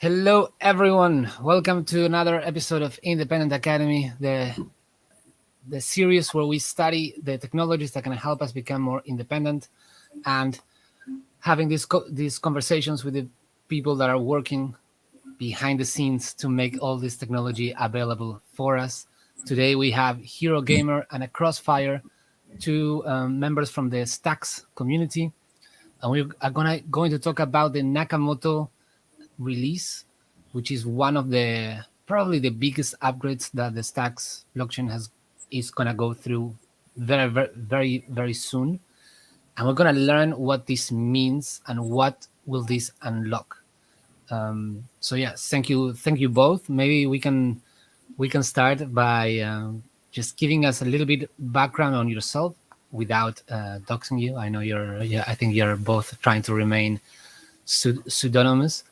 Hello, everyone. Welcome to another episode of Independent Academy, the series where we study the technologies that can help us become more independent and having these conversations with the people that are working behind the scenes to make all this technology available for us. Today we have Hero Gamer and a Crossfire, two members from the Stacks community, and we are going to talk about the Nakamoto release, which is one of the probably the biggest upgrades that the Stacks blockchain has is gonna go through very soon. And we're gonna learn what this means and what will this unlock. So yeah, thank you both. Maybe we can start by just giving us a little bit background on yourself without doxing you. I know yeah, I think you're both trying to remain pseudonymous,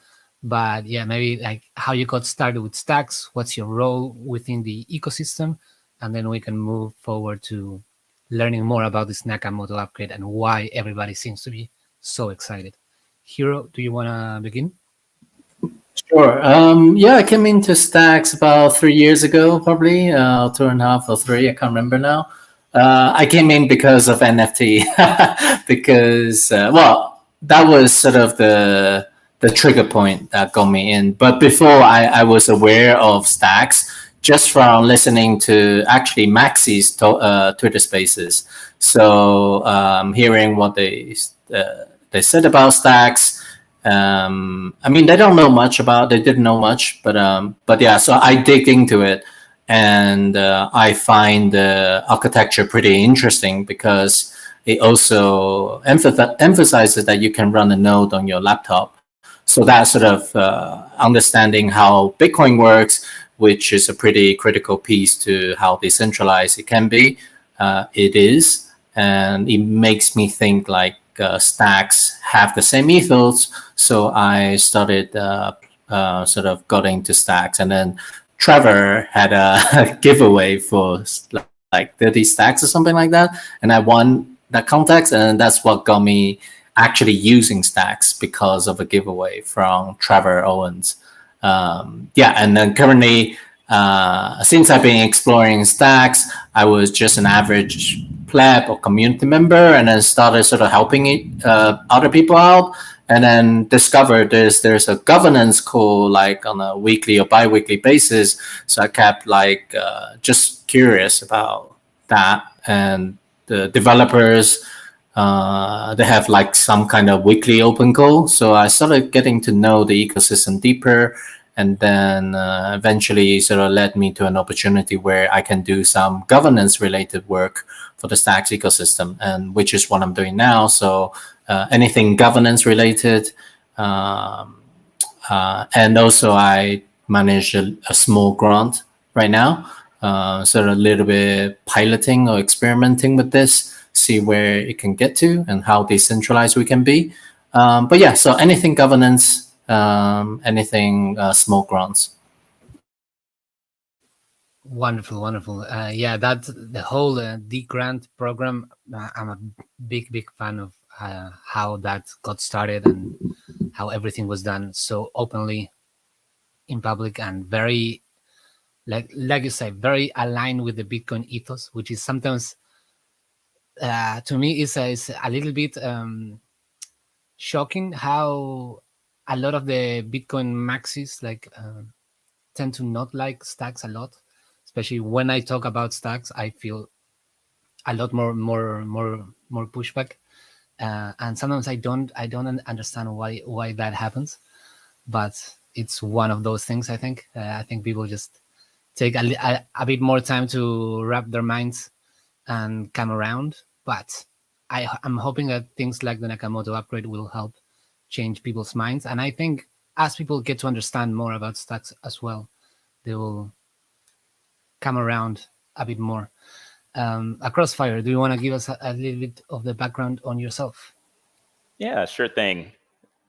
but yeah, maybe like how you got started with Stacks, what's your role within the ecosystem, and then we can move forward to learning more about this Nakamoto upgrade and why everybody seems to be so excited. Hero, do you want to begin? Sure. Yeah, I came into Stacks about 3 years ago, probably 2.5 or 3. I can't remember now. I came in because of NFT, because that was sort of the trigger point that got me in. But before, I was aware of Stacks just from listening to actually Maxi's Twitter Spaces. So hearing what they said about Stacks. I mean, they didn't know much, but yeah. So I dig into it, and I find the architecture pretty interesting because it also emphasizes that you can run a node on your laptop. So that sort of understanding how Bitcoin works, which is a pretty critical piece to how decentralized it can be, it is, and it makes me think like Stacks have the same ethos. So I started sort of got into Stacks, and then Trevor had a giveaway for like 30 stacks or something like that, and I won that context, and that's what got me actually using Stacks because of a giveaway from Trevor Owens. Yeah, and then currently, since I've been exploring Stacks, I was just an average pleb or community member, and then started sort of helping other people out, and then discovered there's a governance call like on a weekly or bi-weekly basis. So I kept like just curious about that, and the developers they have like some kind of weekly open call. So I started getting to know the ecosystem deeper, and then eventually sort of led me to an opportunity where I can do some governance related work for the Stacks ecosystem, and which is what I'm doing now. So anything governance related, and also I manage a small grant right now, sort of a little bit piloting or experimenting with this, see where it can get to and how decentralized we can be. But yeah, so anything governance, anything small grants. Wonderful, wonderful. Yeah, that's the whole D grant program. I'm a big fan of how that got started and how everything was done so openly in public and very, like you say, very aligned with the Bitcoin ethos, which is sometimes to me is a little bit shocking how a lot of the Bitcoin maxis tend to not like Stacks a lot. Especially when I talk about Stacks, I feel a lot more pushback, and sometimes I don't understand why that happens. But it's one of those things. I think people just take a bit more time to wrap their minds and come around. But I'm hoping that things like the Nakamoto upgrade will help change people's minds. And I think as people get to understand more about Stacks as well, they will come around a bit more. A Crossfire, do you want to give us a little bit of the background on yourself? Yeah, sure thing.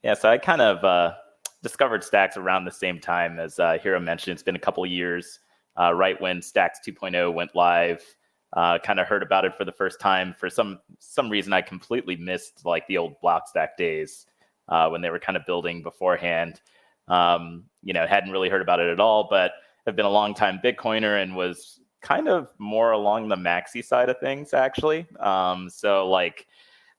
Yeah, so I kind of discovered Stacks around the same time as Hiro mentioned. It's been a couple of years, right when Stacks 2.0 went live. Kind of heard about it for the first time. For some reason, I completely missed like the old Blockstack days when they were kind of building beforehand. Hadn't really heard about it at all, but have been a long time Bitcoiner and was kind of more along the maxi side of things, actually. So like,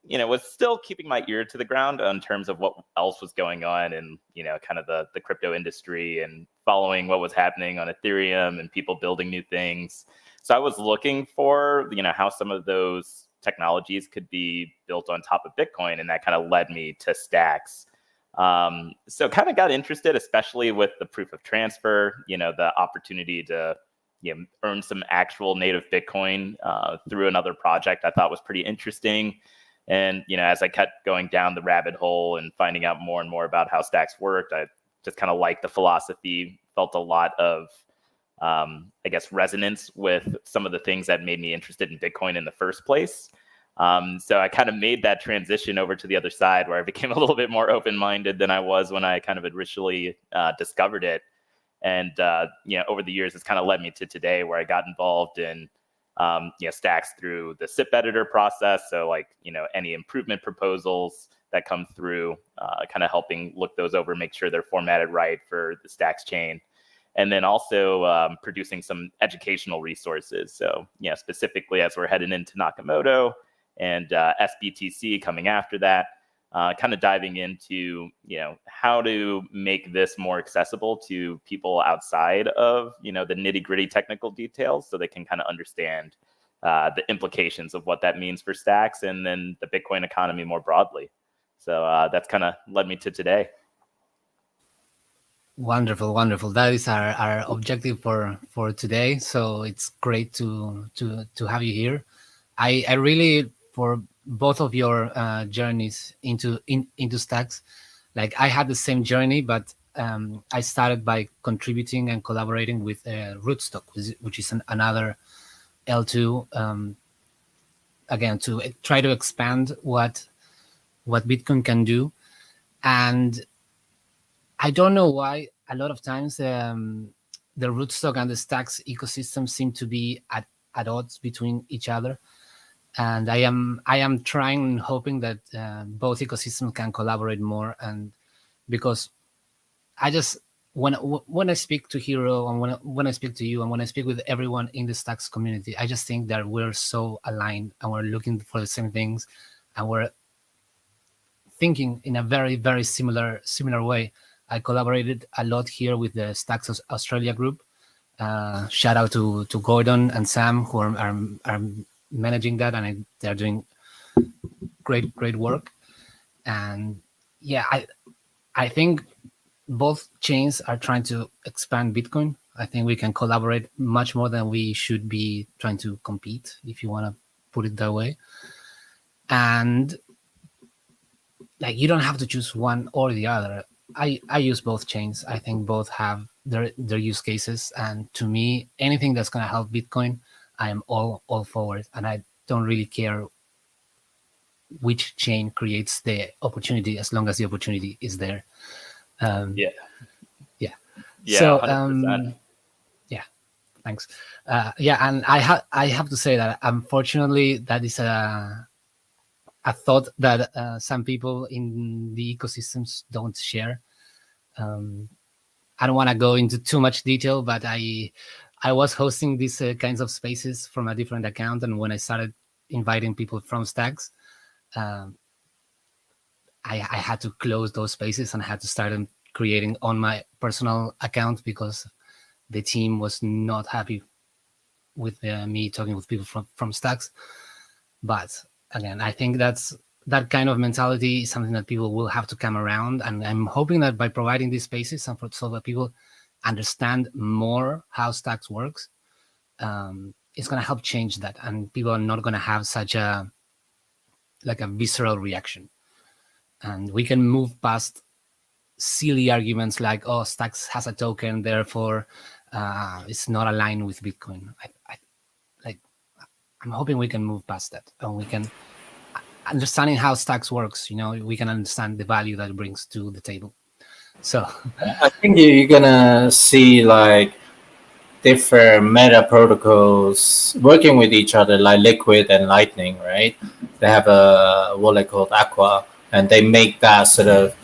was still keeping my ear to the ground in terms of what else was going on and, kind of the crypto industry and following what was happening on Ethereum and people building new things. So I was looking for, how some of those technologies could be built on top of Bitcoin. And that kind of led me to Stacks. So kind of got interested, especially with the proof of transfer, the opportunity to earn some actual native Bitcoin through another project I thought was pretty interesting. And, as I kept going down the rabbit hole and finding out more and more about how Stacks worked, I just kind of liked the philosophy, felt a lot of, resonance with some of the things that made me interested in Bitcoin in the first place. So I kind of made that transition over to the other side where I became a little bit more open-minded than I was when I kind of initially discovered it. And, over the years, it's kind of led me to today where I got involved in Stacks through the SIP editor process. So like, any improvement proposals that come through, kind of helping look those over, make sure they're formatted right for the Stacks chain. And then also producing some educational resources. So, specifically as we're heading into Nakamoto and SBTC coming after that, kind of diving into, how to make this more accessible to people outside of, the nitty gritty technical details so they can kind of understand the implications of what that means for Stacks and then the Bitcoin economy more broadly. So that's kind of led me to today. Wonderful. That is our objective for today. So it's great to have you here. I really, for both of your journeys into Stacks, like I had the same journey, but I started by contributing and collaborating with Rootstock, which is another L2, again, to try to expand what Bitcoin can do. And I don't know why a lot of times the Rootstock and the Stacks ecosystem seem to be at odds between each other. And I am trying and hoping that both ecosystems can collaborate more. And because I just, when I speak to Hero and when I speak to you and when I speak with everyone in the Stacks community, I just think that we're so aligned and we're looking for the same things and we're thinking in a very, very similar way. I collaborated a lot here with the Stacks Australia group. Shout out to Gordon and Sam who are managing that, and they're doing great work. And yeah, I think both chains are trying to expand Bitcoin. I think we can collaborate much more than we should be trying to compete, if you want to put it that way. And like, you don't have to choose one or the other. I use both chains. I think both have their use cases, and to me, anything that's going to help Bitcoin, I am all forward, and I don't really care which chain creates the opportunity as long as the opportunity is there. Yeah. So, 100%. yeah, thanks. And I have to say that unfortunately, that is a thought that some people in the ecosystems don't share. I don't want to go into too much detail, but I was hosting these kinds of spaces from a different account, and when I started inviting people from Stacks, I had to close those spaces and I had to start creating on my personal account because the team was not happy with me talking with people from Stacks. But again, I think that kind of mentality is something that people will have to come around, and I'm hoping that by providing these spaces and so that people understand more how Stacks works, it's going to help change that, and people are not going to have such a visceral reaction, and we can move past silly arguments like, oh, Stacks has a token, therefore it's not aligned with Bitcoin. I'm hoping we can move past that, and we can understanding how Stacks works. We can understand the value that it brings to the table. So I think you're gonna see like different meta protocols working with each other, like Liquid and Lightning, right? They have a wallet called Aqua, and they make that sort of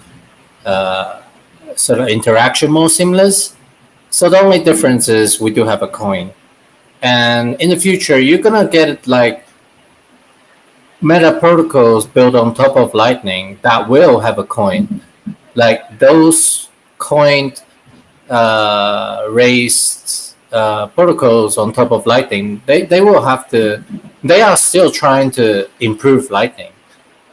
sort of interaction more seamless. So the only difference is we do have a coin. And in the future, you're gonna get like meta protocols built on top of Lightning that will have a coin. Like those coined raised protocols on top of Lightning, they will have to. They are still trying to improve Lightning.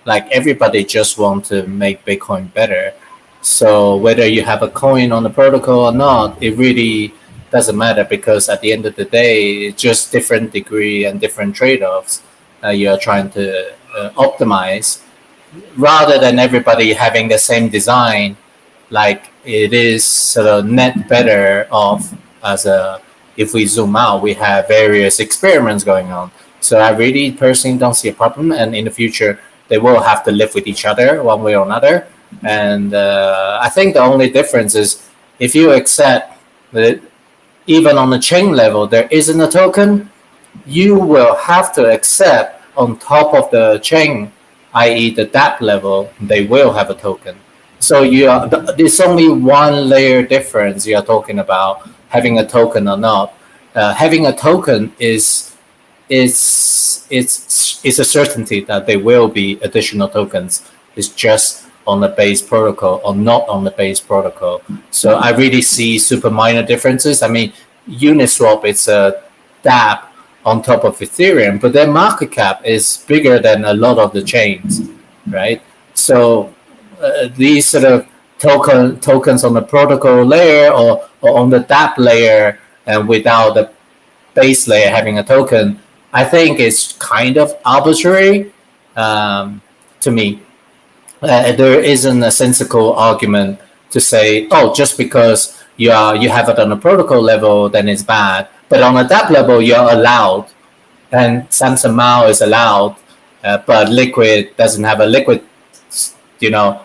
Like everybody just want to make Bitcoin better. So whether you have a coin on the protocol or not, it really doesn't matter because at the end of the day, it's just different degree and different trade-offs you're trying to optimize rather than everybody having the same design. Like it is sort of net better off as a if we zoom out, we have various experiments going on. So I really personally don't see a problem, and in the future they will have to live with each other one way or another. And I think the only difference is if you accept that even on the chain level there isn't a token, you will have to accept on top of the chain, i.e. the dApp level, they will have a token. So there's only one layer difference you're talking about having a token or not. Having a token is a certainty that there will be additional tokens. It's just on the base protocol or not on the base protocol. So I really see super minor differences. I mean, Uniswap it's a dApp on top of Ethereum, but their market cap is bigger than a lot of the chains, right? So these sort of tokens on the protocol layer or on the dApp layer and without the base layer having a token, I think it's kind of arbitrary to me. There isn't a sensible argument to say, oh, just because you have it on a protocol level, then it's bad. But on a dApp level, you're allowed, and Samsung Mao is allowed, but Liquid doesn't have a Liquid, you know,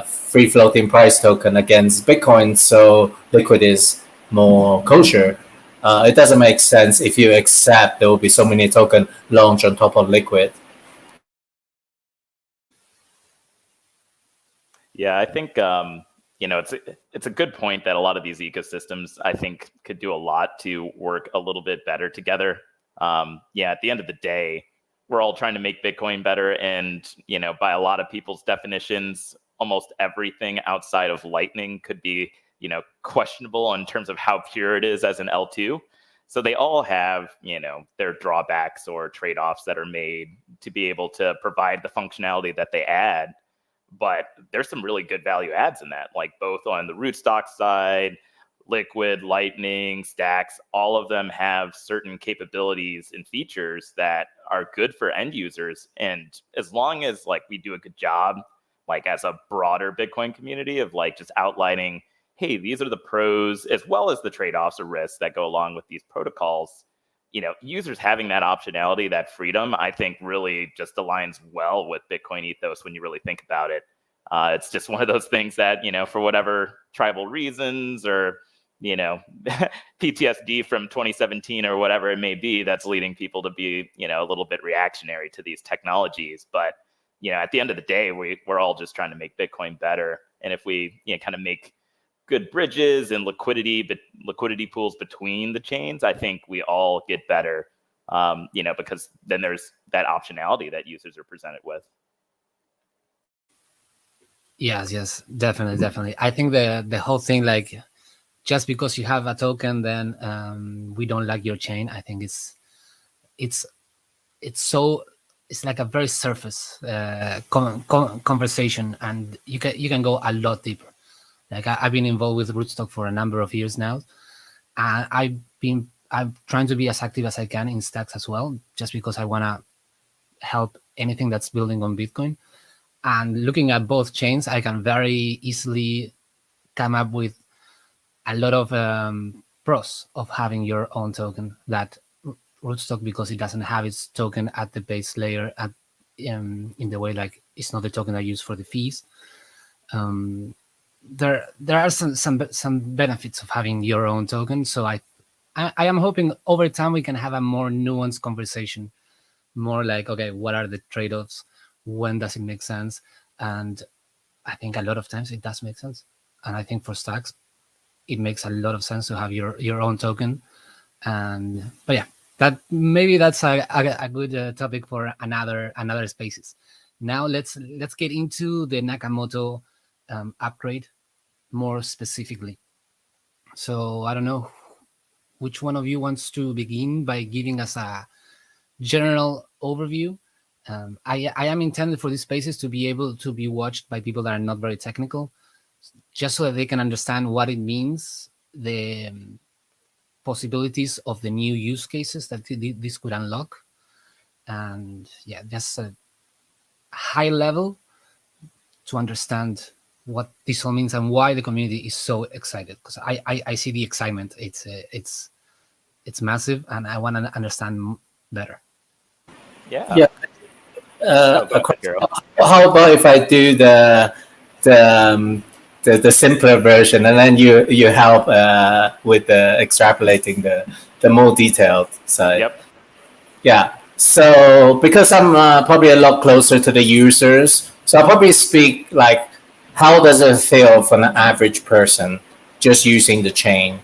free floating price token against Bitcoin, so Liquid is more kosher. It doesn't make sense if you accept there will be so many tokens launched on top of Liquid. Yeah, I think it's a good point that a lot of these ecosystems I think could do a lot to work a little bit better together. Yeah, at the end of the day, we're all trying to make Bitcoin better, and by a lot of people's definitions, almost everything outside of Lightning could be questionable in terms of how pure it is as an L2. So they all have their drawbacks or trade-offs that are made to be able to provide the functionality that they add. But there's some really good value adds in that, like both on the rootstock side, Liquid, Lightning, Stacks, all of them have certain capabilities and features that are good for end users. And as long as like we do a good job, like as a broader Bitcoin community of like just outlining, hey, these are the pros as well as the trade-offs or risks that go along with these protocols, users having that optionality, that freedom, I think really just aligns well with Bitcoin ethos when you really think about it. It's just one of those things that, for whatever tribal reasons or, PTSD from 2017 or whatever it may be, that's leading people to be, a little bit reactionary to these technologies. But, at the end of the day, we're all just trying to make Bitcoin better. And if we, kind of make good bridges and liquidity pools between the chains, I think we all get better, because then there's that optionality that users are presented with. Yes, definitely. I think the whole thing, like, just because you have a token, then we don't like your chain. I think it's like a very surface conversation, and you can go a lot deeper. Like I've been involved with Rootstock for a number of years now, and I'm trying to be as active as I can in Stacks as well, just because I want to help anything that's building on Bitcoin. And looking at both chains, I can very easily come up with a lot of pros of having your own token. That Rootstock, because it doesn't have its token at the base layer in the way, like it's not the token I use for the fees. There are some benefits of having your own token. So I am hoping over time we can have a more nuanced conversation, more like, okay, what are the trade-offs? When does it make sense? And I think a lot of times it does make sense. And I think for stacks, it makes a lot of sense to have your own token. And but yeah, that maybe that's a good topic for another spaces. Now let's get into the Nakamoto upgrade more specifically. So I don't know which one of you wants to begin by giving us a general overview. I am intended for these spaces to be able to be watched by people that are not very technical, just so that they can understand what it means, the possibilities of the new use cases that this could unlock, and yeah, just a high level to understand what this all means and why the community is so excited. Because I see the excitement. It's massive, and I want to understand better. Yeah. Yeah. Oh, go ahead, Hero. How about if I do the the simpler version, and then you help with the extrapolating the more detailed side? Yep. Yeah. So because I'm probably a lot closer to the users, so I'll probably speak like, how does it feel for an average person just using the chain,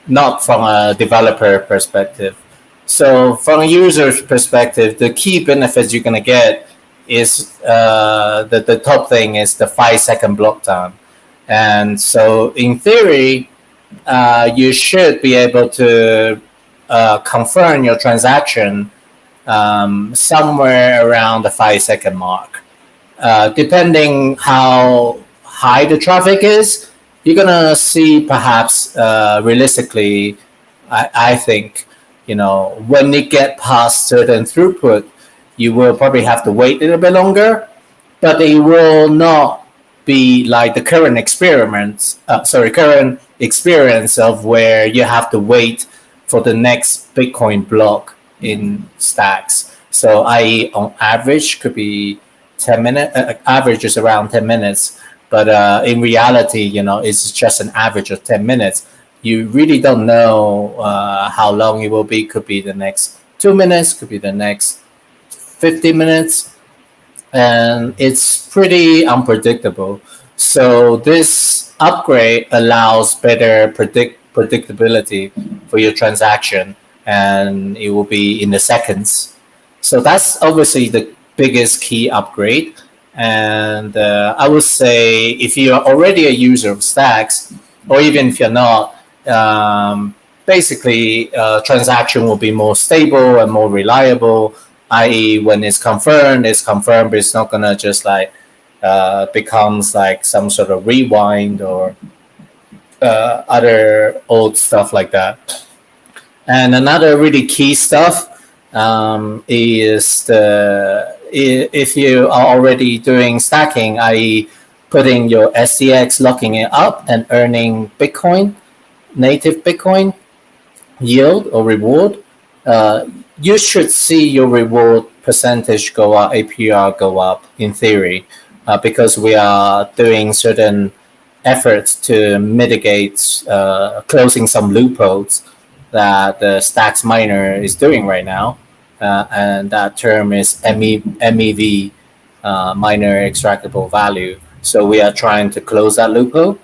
not from a developer perspective. So from a user's perspective, the key benefits you're gonna get is the top thing is the 5 second block time. And so in theory, you should be able to confirm your transaction somewhere around the 5 second mark. Depending how high the traffic is, you're gonna see perhaps realistically, I think, when it get past certain throughput, you will probably have to wait a little bit longer, but it will not be like the current current experience of where you have to wait for the next Bitcoin block in stacks. So, i.e., on average, could be 10 minutes. Average is around 10 minutes, but in reality, it's just an average of 10 minutes. You really don't know how long it will be. Could be the next 2 minutes. Could be the next 50 minutes, and it's pretty unpredictable. So this upgrade allows better predictability for your transaction, and it will be in the seconds. So that's obviously the biggest key upgrade. And I would say if you're already a user of Stacks, or even if you're not, basically transaction will be more stable and more reliable, i.e. when it's confirmed, but it's not gonna just like becomes like some sort of rewind or other old stuff like that. And another really key stuff is if you are already doing stacking, i.e. putting your SDX, locking it up and earning Bitcoin, native Bitcoin yield or reward, you should see your reward percentage go up, APR go up in theory, because we are doing certain efforts to mitigate closing some loopholes that the Stacks miner is doing right now. And that term is MEV, miner extractable value. So we are trying to close that loophole.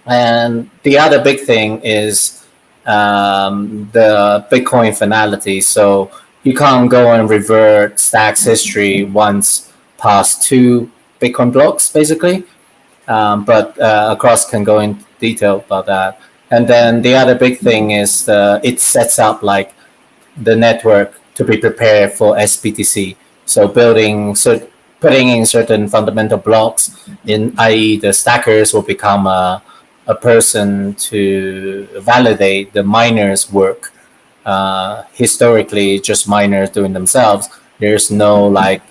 And the other big thing is the Bitcoin finality. So you can't go and revert Stacks history once past 2 Bitcoin blocks, basically. But Across can go in detail about that. And then the other big thing is it sets up like the network to be prepared for SBTC. So putting in certain fundamental blocks, i.e. the stackers will become a person to validate the miners' work. Historically, just miners doing themselves. There's no like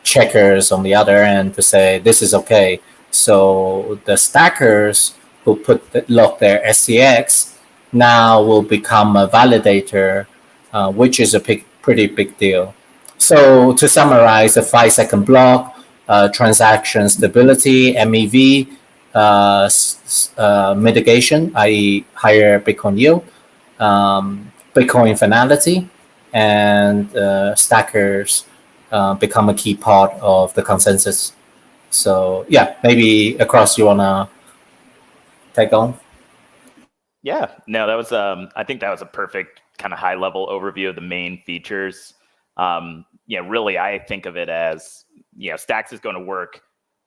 checkers on the other end to say this is okay. So the stackers who lock their SCX now will become a validator, which is a pretty big deal. So to summarize, the 5 second block, transaction stability, MEV, mitigation, i.e. higher Bitcoin yield, Bitcoin finality, and stackers become a key part of the consensus. So yeah, maybe Across you wanna Taigong? Yeah, no, that was I think that was a perfect kind of high level overview of the main features. Really, I think of it as Stacks is going to work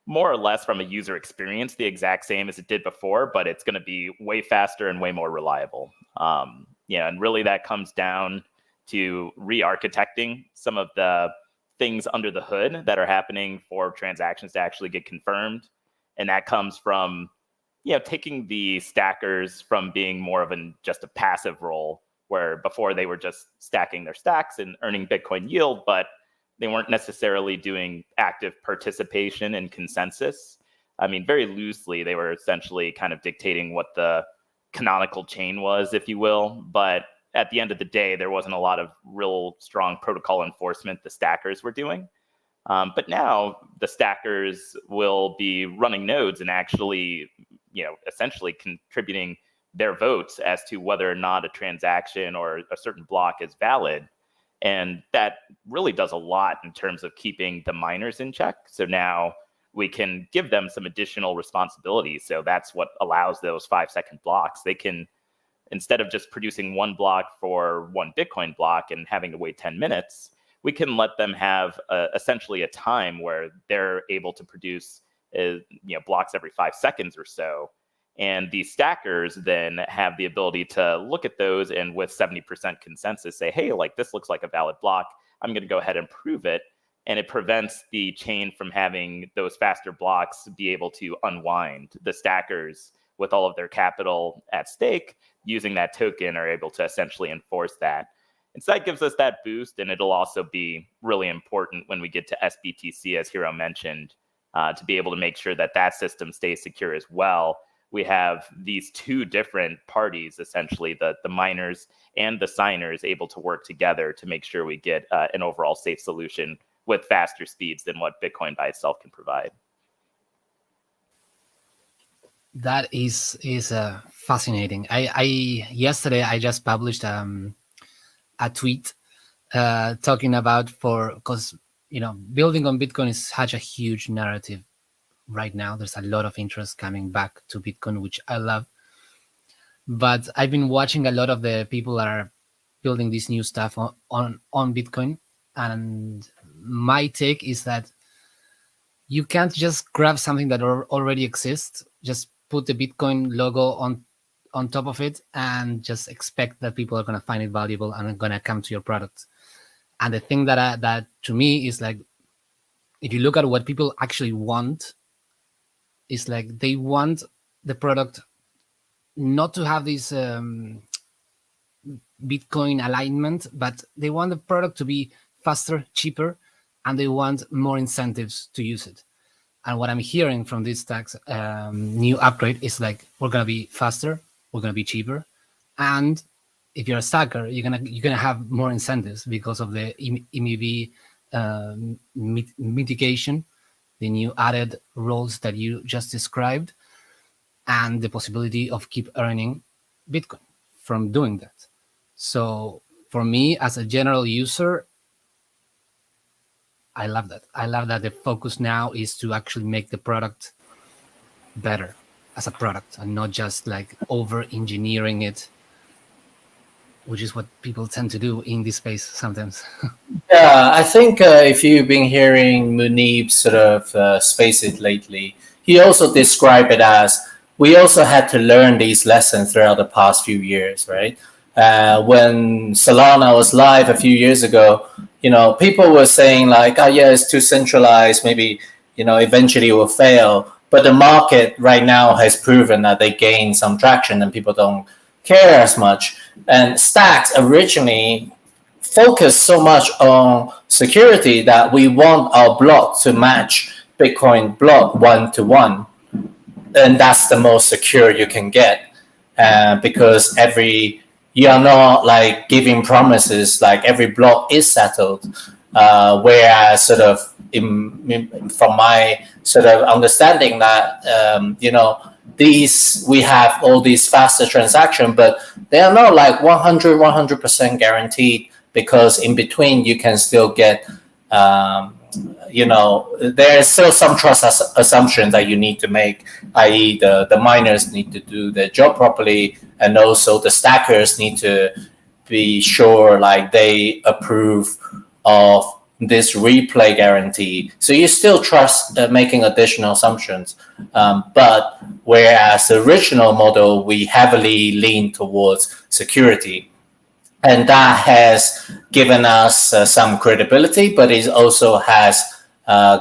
more or less from a user experience the exact same as it did before, but it's going to be way faster and way more reliable. And really that comes down to re-architecting some of the things under the hood that are happening for transactions to actually get confirmed, and that comes from taking the stackers from being more of just a passive role, where before they were just stacking their stacks and earning Bitcoin yield, but they weren't necessarily doing active participation in consensus. I mean, very loosely, they were essentially kind of dictating what the canonical chain was, if you will. But at the end of the day, there wasn't a lot of real strong protocol enforcement the stackers were doing. But now the stackers will be running nodes and actually, essentially contributing their votes as to whether or not a transaction or a certain block is valid. And that really does a lot in terms of keeping the miners in check. So now we can give them some additional responsibilities. So that's what allows those 5-second blocks. They can, instead of just producing one block for one Bitcoin block and having to wait 10 minutes, we can let them have essentially a time where they're able to produce blocks every 5 seconds or so. And the stackers then have the ability to look at those and with 70% consensus say, hey, like this looks like a valid block. I'm going to go ahead and prove it. And it prevents the chain from having those faster blocks be able to unwind. The stackers, with all of their capital at stake, using that token are able to essentially enforce that. And so that gives us that boost, and it'll also be really important when we get to SBTC, as Hiro mentioned, to be able to make sure that that system stays secure as well. We have these two different parties, essentially, the miners and the signers, able to work together to make sure we get an overall safe solution with faster speeds than what Bitcoin by itself can provide. That is fascinating. Yesterday I just published a tweet talking about, because building on Bitcoin is such a huge narrative right now. There's a lot of interest coming back to Bitcoin, which I love. But I've been watching a lot of the people that are building this new stuff on Bitcoin, and my take is that you can't just grab something that already exists, just put the Bitcoin logo on top of it, and just expect that people are going to find it valuable and are going to come to your product. And the thing that to me is like, if you look at what people actually want, is like they want the product not to have this Bitcoin alignment, but they want the product to be faster, cheaper, and they want more incentives to use it. And what I'm hearing from this tax new upgrade is like, we're going to be faster, we're going to be cheaper, and if you're a stacker, you're gonna have more incentives because of the MEV mitigation, the new added roles that you just described, and the possibility of keep earning Bitcoin from doing that. So for me, as a general user, I love that. I love that the focus now is to actually make the product better as a product and not just like over engineering it, which is what people tend to do in this space sometimes. Yeah, I think if you've been hearing Munib sort of space it lately, he also described it as, we also had to learn these lessons throughout the past few years, right? When Solana was live a few years ago, people were saying like, oh yeah, it's too centralized, maybe, eventually it will fail. But the market right now has proven that they gain some traction and people don't care as much. And Stacks originally focused so much on security that we want our block to match Bitcoin block 1-to-1. And that's the most secure you can get, because you are not like giving promises, like every block is settled. Whereas sort of from my sort of understanding that, we have all these faster transactions, but they are not like 100% guaranteed, because in between you can still get, there's still some trust assumptions that you need to make, i.e. the miners need to do their job properly, and also the stackers need to be sure like they approve of this replay guarantee. So you still trust making additional assumptions. But whereas the original model, we heavily lean towards security. And that has given us some credibility, but it also has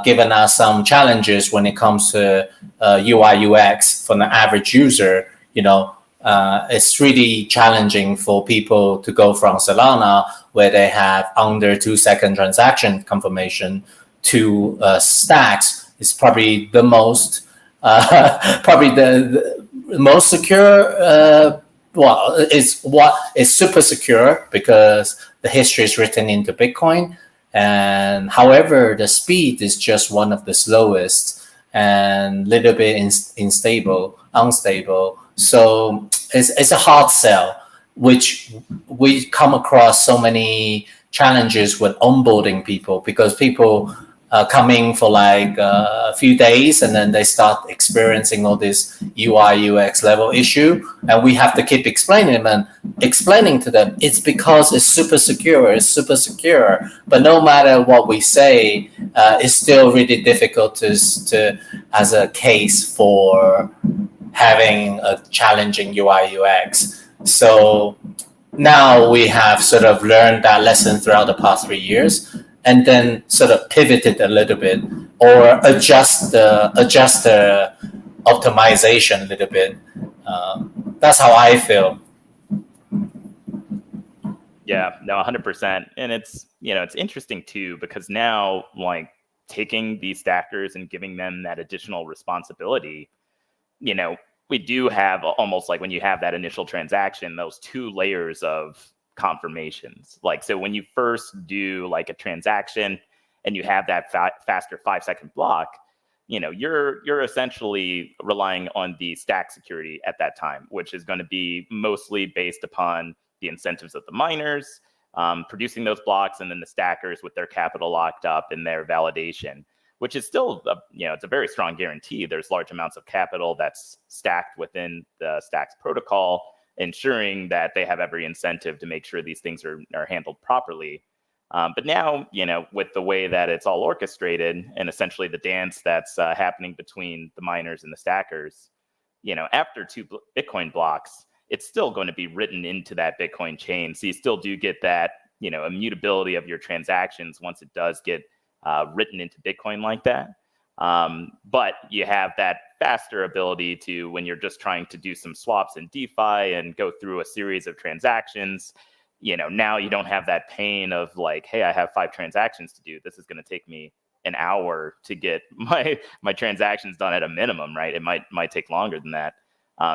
given us some challenges when it comes to UI UX for the average user. It's really challenging for people to go from Solana, where they have under 2-second transaction confirmation, to Stacks. It's probably the most probably the most secure. It's super secure because the history is written into Bitcoin, and however, the speed is just one of the slowest and little bit unstable. So it's a hard sell, which we come across so many challenges with onboarding people, because people coming for like a few days and then they start experiencing all this UI UX level issue, and we have to keep explaining to them it's because it's super secure. But no matter what we say, it's still really difficult to as a case for having a challenging UI UX. So now we have sort of learned that lesson throughout the past 3 years, and then sort of pivoted a little bit, or adjust the optimization a little bit. That's how I feel. Yeah, no, 100%. And it's interesting too, because now, like, taking these stackers and giving them that additional responsibility, we do have almost like when you have that initial transaction, those 2 layers of confirmations. Like, so when you first do like a transaction and you have that faster 5-second block, you're essentially relying on the stack security at that time, which is going to be mostly based upon the incentives of the miners producing those blocks, and then the stackers with their capital locked up and their validation, which is still, it's a very strong guarantee. There's large amounts of capital that's stacked within the Stacks protocol, ensuring that they have every incentive to make sure these things are handled properly. But now, with the way that it's all orchestrated and essentially the dance that's happening between the miners and the stackers, after 2 Bitcoin blocks, it's still going to be written into that Bitcoin chain. So you still do get that, immutability of your transactions once it does get written into Bitcoin like that. But you have that faster ability to, when you're just trying to do some swaps in DeFi and go through a series of transactions, now you don't have that pain of like, hey, I have 5 transactions to do. This is going to take me an hour to get my transactions done at a minimum, right? It might take longer than that.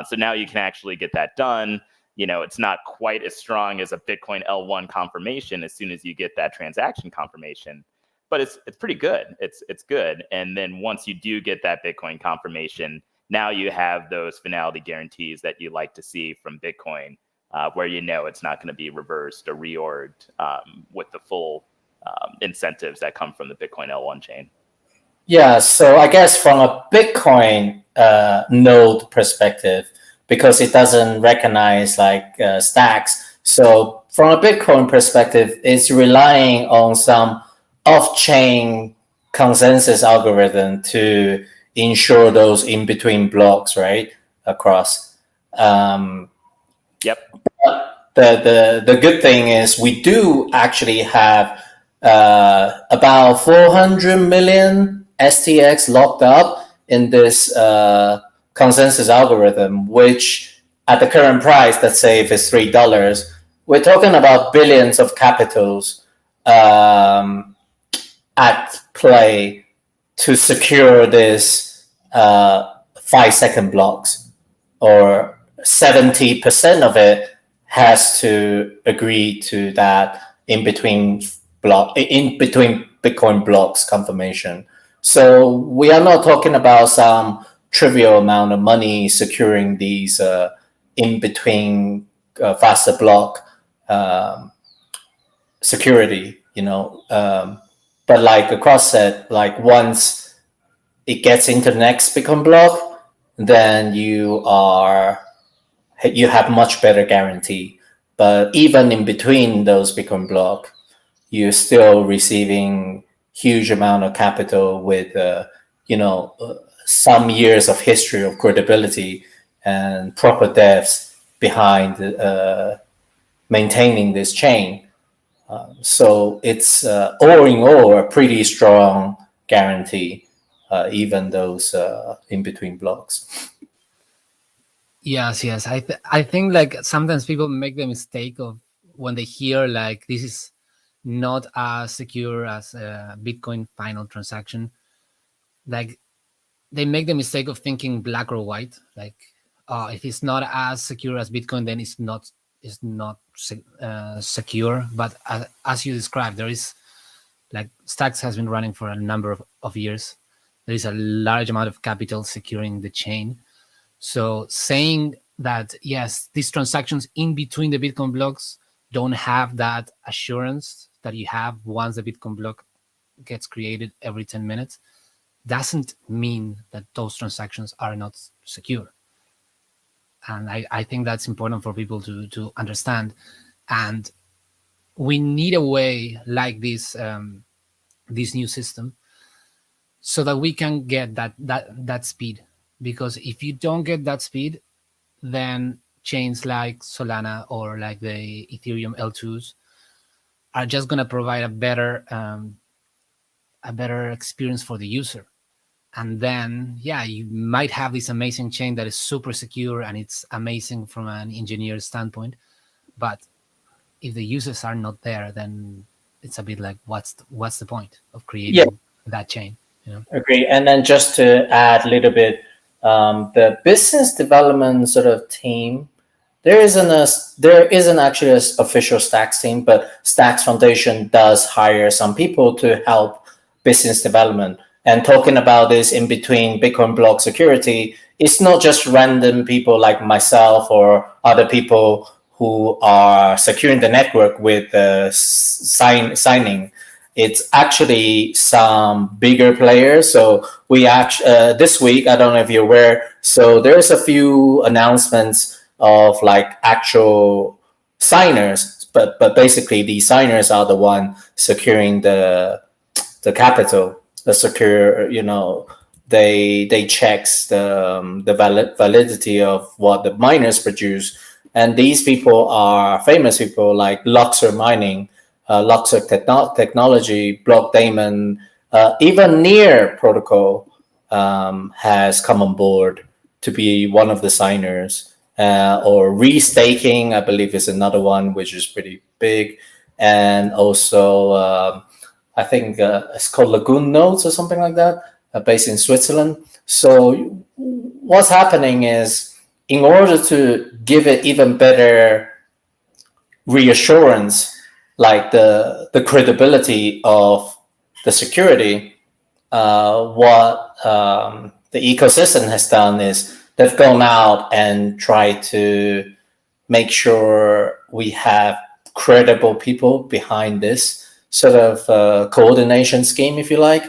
So now you can actually get that done. It's not quite as strong as a Bitcoin L1 confirmation as soon as you get that transaction confirmation, but it's pretty good. It's good. And then once you do get that Bitcoin confirmation, now you have those finality guarantees that you like to see from Bitcoin, where it's not going to be reversed or reorged with the full incentives that come from the Bitcoin L1 chain. Yeah, so I guess from a Bitcoin node perspective, because it doesn't recognize like stacks. So from a Bitcoin perspective, it's relying on some off-chain consensus algorithm to ensure those in-between blocks, right, across. Yep. The good thing is we do actually have about 400 million STX locked up in this consensus algorithm, which at the current price, let's say if it's $3, we're talking about billions of capitals at play to secure this 5-second blocks, or 70% of it has to agree to that in between Bitcoin blocks confirmation. So we are not talking about some trivial amount of money securing these in between faster block security. But like across said, like once it gets into the next Bitcoin block, then you have much better guarantee. But even in between those Bitcoin block, you're still receiving huge amount of capital with some years of history of credibility and proper devs behind maintaining this chain. So it's all in all a pretty strong guarantee, even those in between blocks. Yes. I think like sometimes people make the mistake of when they hear like this is not as secure as a Bitcoin final transaction. Like they make the mistake of thinking black or white. Like, if it's not as secure as Bitcoin, then it's not secure. But as you described, there is like Stacks has been running for a number of years. There is a large amount of capital securing the chain. So saying that yes, these transactions in between the Bitcoin blocks don't have that assurance that you have once the Bitcoin block gets created every 10 minutes doesn't mean that those transactions are not secure. And I think that's important for people to understand. And we need a way like this new system so that we can get that speed. Because if you don't get that speed, then chains like Solana or like the Ethereum L2s are just going to provide a better experience for the user. And then yeah, you might have this amazing chain that is super secure and it's amazing from an engineer standpoint, but if the users are not there, then it's a bit like what's the point of Yeah, creating that chain, you know? agree. And then just to add a little bit, the business development sort of team, there isn't actually an official Stacks team, but Stacks Foundation does hire some people to help business development. And talking about this in between Bitcoin block security, it's not just random people like myself or other people who are securing the network with signing. It's actually some bigger players. So we actually this week, I don't know if you're aware. So there's a few announcements of like actual signers, but basically these signers are the one securing the capital, the secure. They checks the validity of what the miners produce, and these people are famous people like Luxor Mining, Luxor Technology, Block Daemon, even Near Protocol has come on board to be one of the signers. Or Restaking, I believe, is another one which is pretty big, and also I think it's called Lagoon Nodes or something like that, based in Switzerland. So what's happening is, in order to give it even better reassurance, like the credibility of the security, what the ecosystem has done is they've gone out and tried to make sure we have credible people behind this sort of coordination scheme, if you like.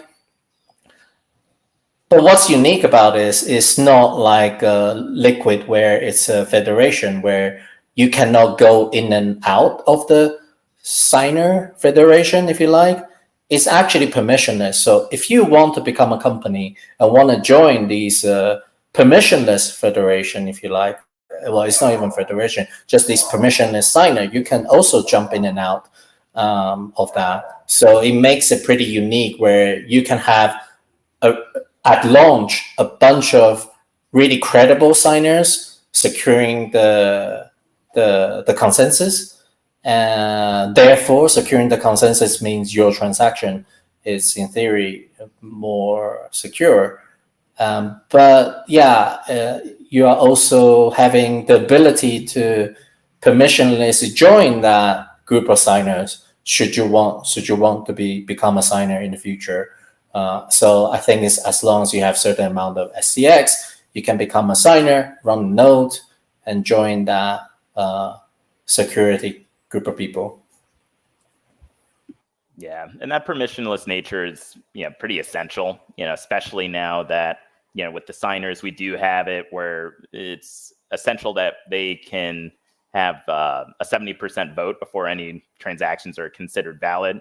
But what's unique about this is not like Liquid, where it's a federation where you cannot go in and out of the signer federation, if you like. It's actually permissionless. So if you want to become a company and want to join these permissionless federation, if you like, well, it's not even federation, just this permissionless signer, you can also jump in and out of that. So it makes it pretty unique, where you can have at launch a bunch of really credible signers securing the consensus, and therefore securing the consensus means your transaction is in theory more secure. But yeah, you are also having the ability to permissionlessly join that group of signers should you want to become a signer in the future. So I think it's as long as you have certain amount of SCX, you can become a signer, run a node, and join that security group of people. Yeah, and that permissionless nature is, pretty essential, especially now that, with the signers, we do have it where it's essential that they can have a 70% vote before any transactions are considered valid.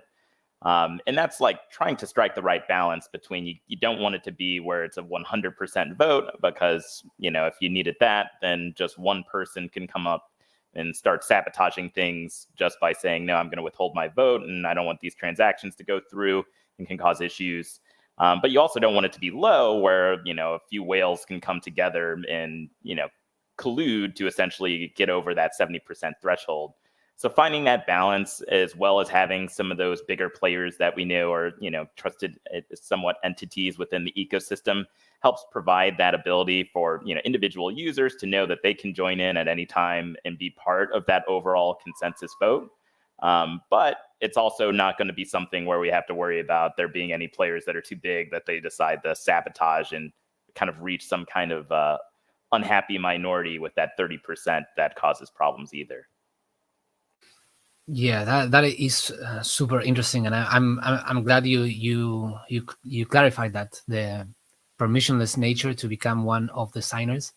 And that's like trying to strike the right balance between you don't want it to be where it's a 100% vote because, if you needed that, then just one person can come up and start sabotaging things just by saying, no, I'm going to withhold my vote and I don't want these transactions to go through and can cause issues. But you also don't want it to be low where, a few whales can come together and, collude to essentially get over that 70% threshold. So finding that balance, as well as having some of those bigger players that we know are, trusted somewhat entities within the ecosystem, helps provide that ability for, individual users to know that they can join in at any time and be part of that overall consensus vote. But it's also not going to be something where we have to worry about there being any players that are too big that they decide to sabotage and kind of reach some kind of unhappy minority with that 30% that causes problems either. Yeah, that is super interesting, and I'm glad you clarified that the permissionless nature to become one of the signers.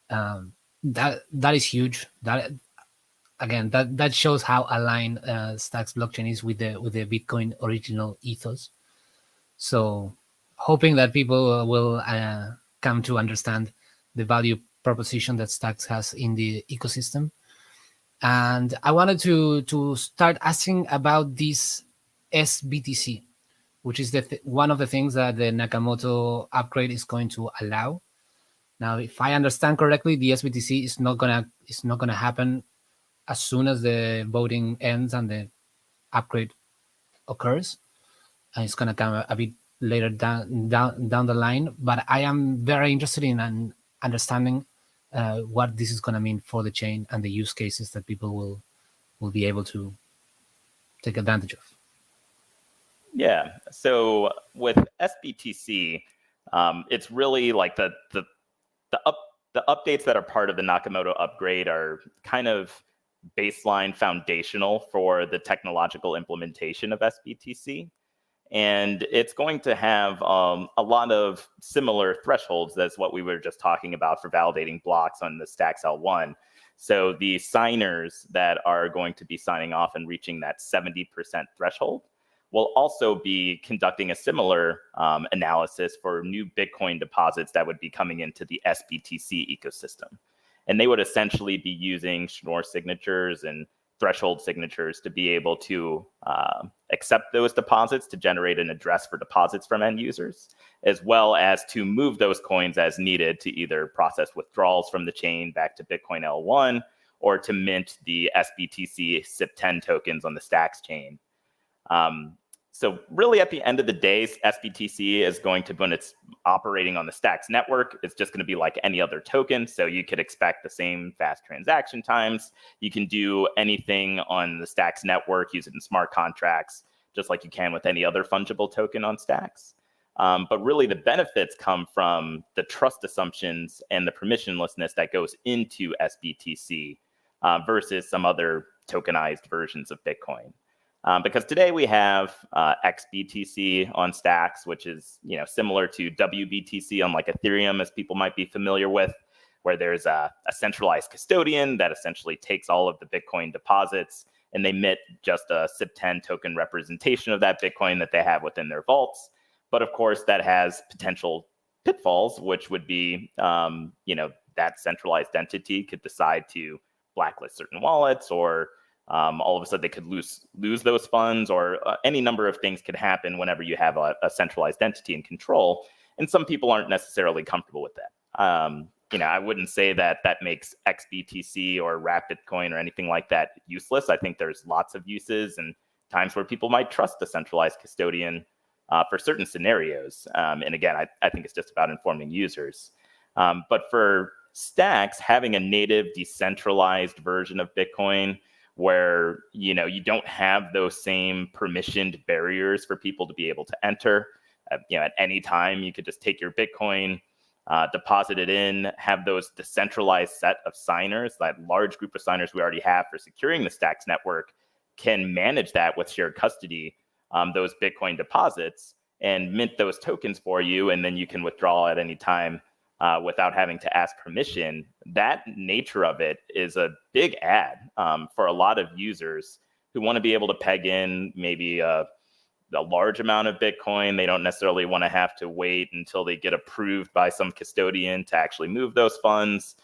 That is huge. That again, that shows how aligned Stacks blockchain is with the Bitcoin original ethos. So, hoping that people will come to understand the value proposition that Stacks has in the ecosystem. And I wanted to start asking about this SBTC, which is one of the things that the Nakamoto upgrade is going to allow. Now, if I understand correctly, the SBTC is not gonna happen as soon as the voting ends and the upgrade occurs. And it's gonna come a bit later down the line. But I am very interested in understanding what this is going to mean for the chain and the use cases that people will be able to take advantage of. Yeah. So with SBTC, it's really like the updates that are part of the Nakamoto upgrade are kind of baseline foundational for the technological implementation of SBTC. And it's going to have a lot of similar thresholds as what we were just talking about for validating blocks on the Stacks L1. So the signers that are going to be signing off and reaching that 70% threshold will also be conducting a similar analysis for new Bitcoin deposits that would be coming into the SBTC ecosystem. And they would essentially be using Schnorr signatures and threshold signatures to be able to accept those deposits to generate an address for deposits from end users, as well as to move those coins as needed to either process withdrawals from the chain back to Bitcoin L1 or to mint the SBTC SIP10 tokens on the Stacks chain. So really at the end of the day, SBTC is going to, when it's operating on the Stacks network, it's just going to be like any other token. So you could expect the same fast transaction times. You can do anything on the Stacks network, use it in smart contracts, just like you can with any other fungible token on Stacks. But really the benefits come from the trust assumptions and the permissionlessness that goes into SBTC versus some other tokenized versions of Bitcoin. Because today we have XBTC on Stacks, which is similar to WBTC on like Ethereum, as people might be familiar with, where there's a centralized custodian that essentially takes all of the Bitcoin deposits and they mint just a SIP10 token representation of that Bitcoin that they have within their vaults. But of course, that has potential pitfalls, which would be that centralized entity could decide to blacklist certain wallets, or all of a sudden they could lose those funds, or any number of things could happen whenever you have a centralized entity in control. And some people aren't necessarily comfortable with that. I wouldn't say that makes XBTC or Wrap Bitcoin or anything like that useless. I think there's lots of uses and times where people might trust the centralized custodian for certain scenarios. And again, I think it's just about informing users. But for Stacks, having a native decentralized version of Bitcoin where you don't have those same permissioned barriers for people to be able to enter. At any time, you could just take your Bitcoin, deposit it in, have those decentralized set of signers, that large group of signers we already have for securing the Stacks network, can manage that with shared custody those Bitcoin deposits and mint those tokens for you, and then you can withdraw at any time without having to ask permission. That nature of it is a big add for a lot of users who want to be able to peg in maybe a large amount of Bitcoin. They don't necessarily want to have to wait until they get approved by some custodian to actually move those funds.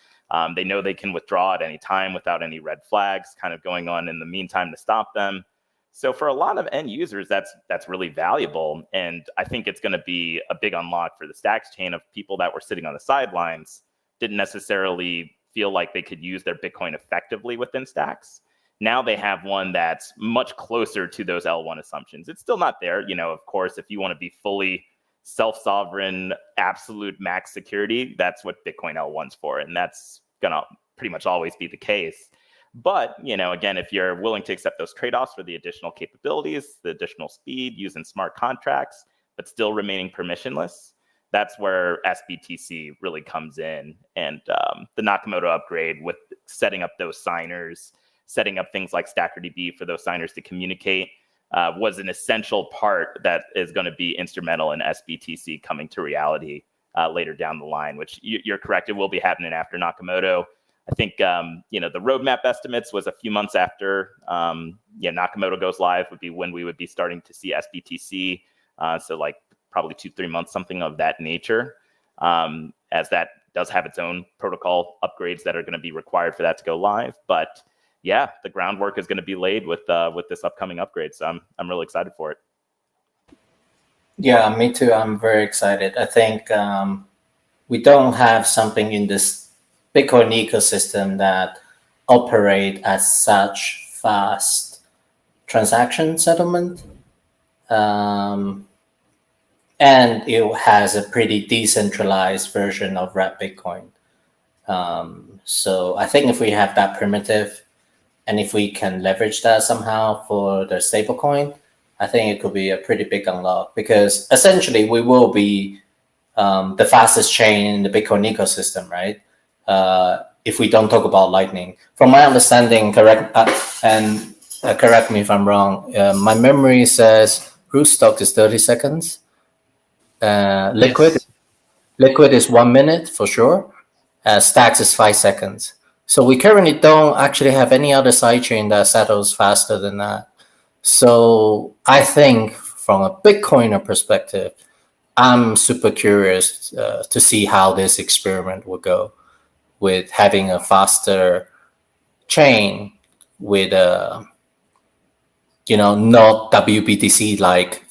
They know they can withdraw at any time without any red flags kind of going on in the meantime to stop them. So for a lot of end users, that's really valuable. And I think it's going to be a big unlock for the Stacks chain of people that were sitting on the sidelines, didn't necessarily feel like they could use their Bitcoin effectively within Stacks. Now they have one that's much closer to those L1 assumptions. It's still not there. Of course, if you want to be fully self-sovereign, absolute max security, that's what Bitcoin L1's for. And that's going to pretty much always be the case. But, again, if you're willing to accept those trade-offs for the additional capabilities, the additional speed, using smart contracts, but still remaining permissionless, that's where SBTC really comes in. And the Nakamoto upgrade with setting up those signers, setting up things like StackerDB for those signers to communicate was an essential part that is going to be instrumental in SBTC coming to reality later down the line, which you're correct, it will be happening after Nakamoto. I think, the roadmap estimates was a few months after Nakamoto goes live would be when we would be starting to see SBTC. So like probably 2-3 months, something of that nature, as that does have its own protocol upgrades that are going to be required for that to go live. But yeah, the groundwork is going to be laid with this upcoming upgrade. So I'm really excited for it. Yeah, me too. I'm very excited. I think we don't have something in this Bitcoin ecosystem that operate at such fast transaction settlement. And it has a pretty decentralized version of wrapped Bitcoin. So I think if we have that primitive, and if we can leverage that somehow for the stablecoin, I think it could be a pretty big unlock, because essentially we will be the fastest chain in the Bitcoin ecosystem, right? If we don't talk about Lightning. From my understanding, correct me if I'm wrong, my memory says Rootstock is 30 seconds. Liquid is 1 minute for sure. Stacks is 5 seconds. So we currently don't actually have any other sidechain that settles faster than that. So I think from a Bitcoiner perspective, I'm super curious to see how this experiment will go with having a faster chain with not WBTC like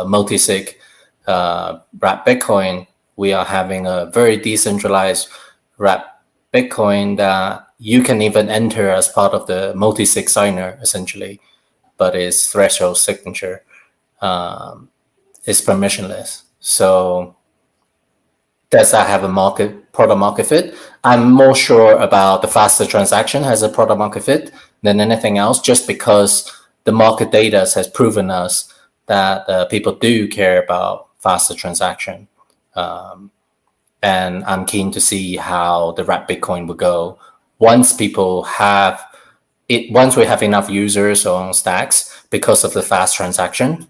multi-sig wrapped Bitcoin. We are having a very decentralized wrapped Bitcoin that you can even enter as part of the multi-sig signer, essentially, but its threshold signature is permissionless. So does that have a product market fit? I'm more sure about the faster transaction has a product market fit than anything else, just because the market data has proven us that people do care about faster transaction. And I'm keen to see how the wrapped Bitcoin will go once we have enough users on Stacks because of the fast transaction.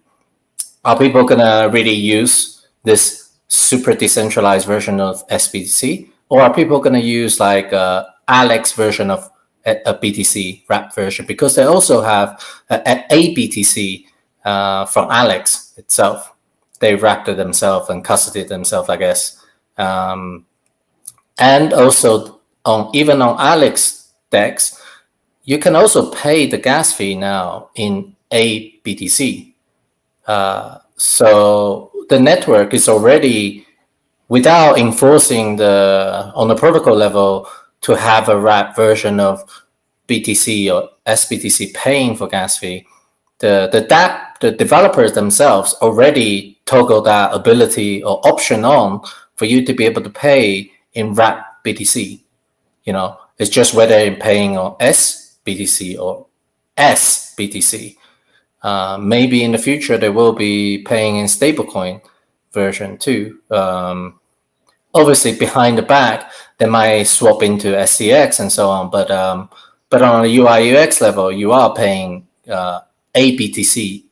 Are people gonna really use this super decentralized version of SBTC, or are people gonna use like Alex version of a BTC wrapped version, because they also have a BTC from Alex itself. They wrapped it themselves and custodied themselves, I guess. And also even on Alex DEX, you can also pay the gas fee now in a BTC. So the network is already, without enforcing on the protocol level to have a wrapped version of BTC or SBTC paying for gas fee, the developers themselves already toggle that ability or option on for you to be able to pay in wrapped BTC. It's just whether you're paying on SBTC or SBTC. Maybe in the future they will be paying in stablecoin version too. Obviously, behind the back, they might swap into SCX and so on. But on a UI UX level, you are paying a BTC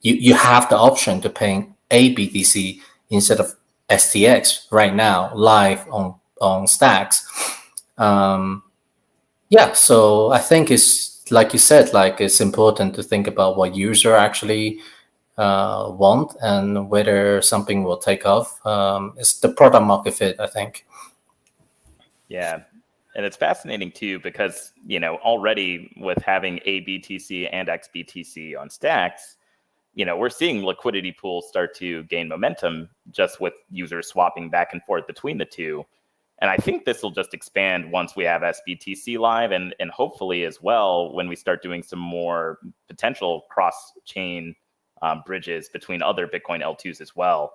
you have the option to pay a BTC instead of STX right now live on Stacks. Yeah, so I think it's like you said, like it's important to think about what user actually want and whether something will take off. It's the product market fit, I think. Yeah. And it's fascinating too, because, already with having ABTC and XBTC on Stacks, we're seeing liquidity pools start to gain momentum just with users swapping back and forth between the two. And I think this will just expand once we have SBTC live, and hopefully as well when we start doing some more potential cross-chain bridges between other Bitcoin L2s as well.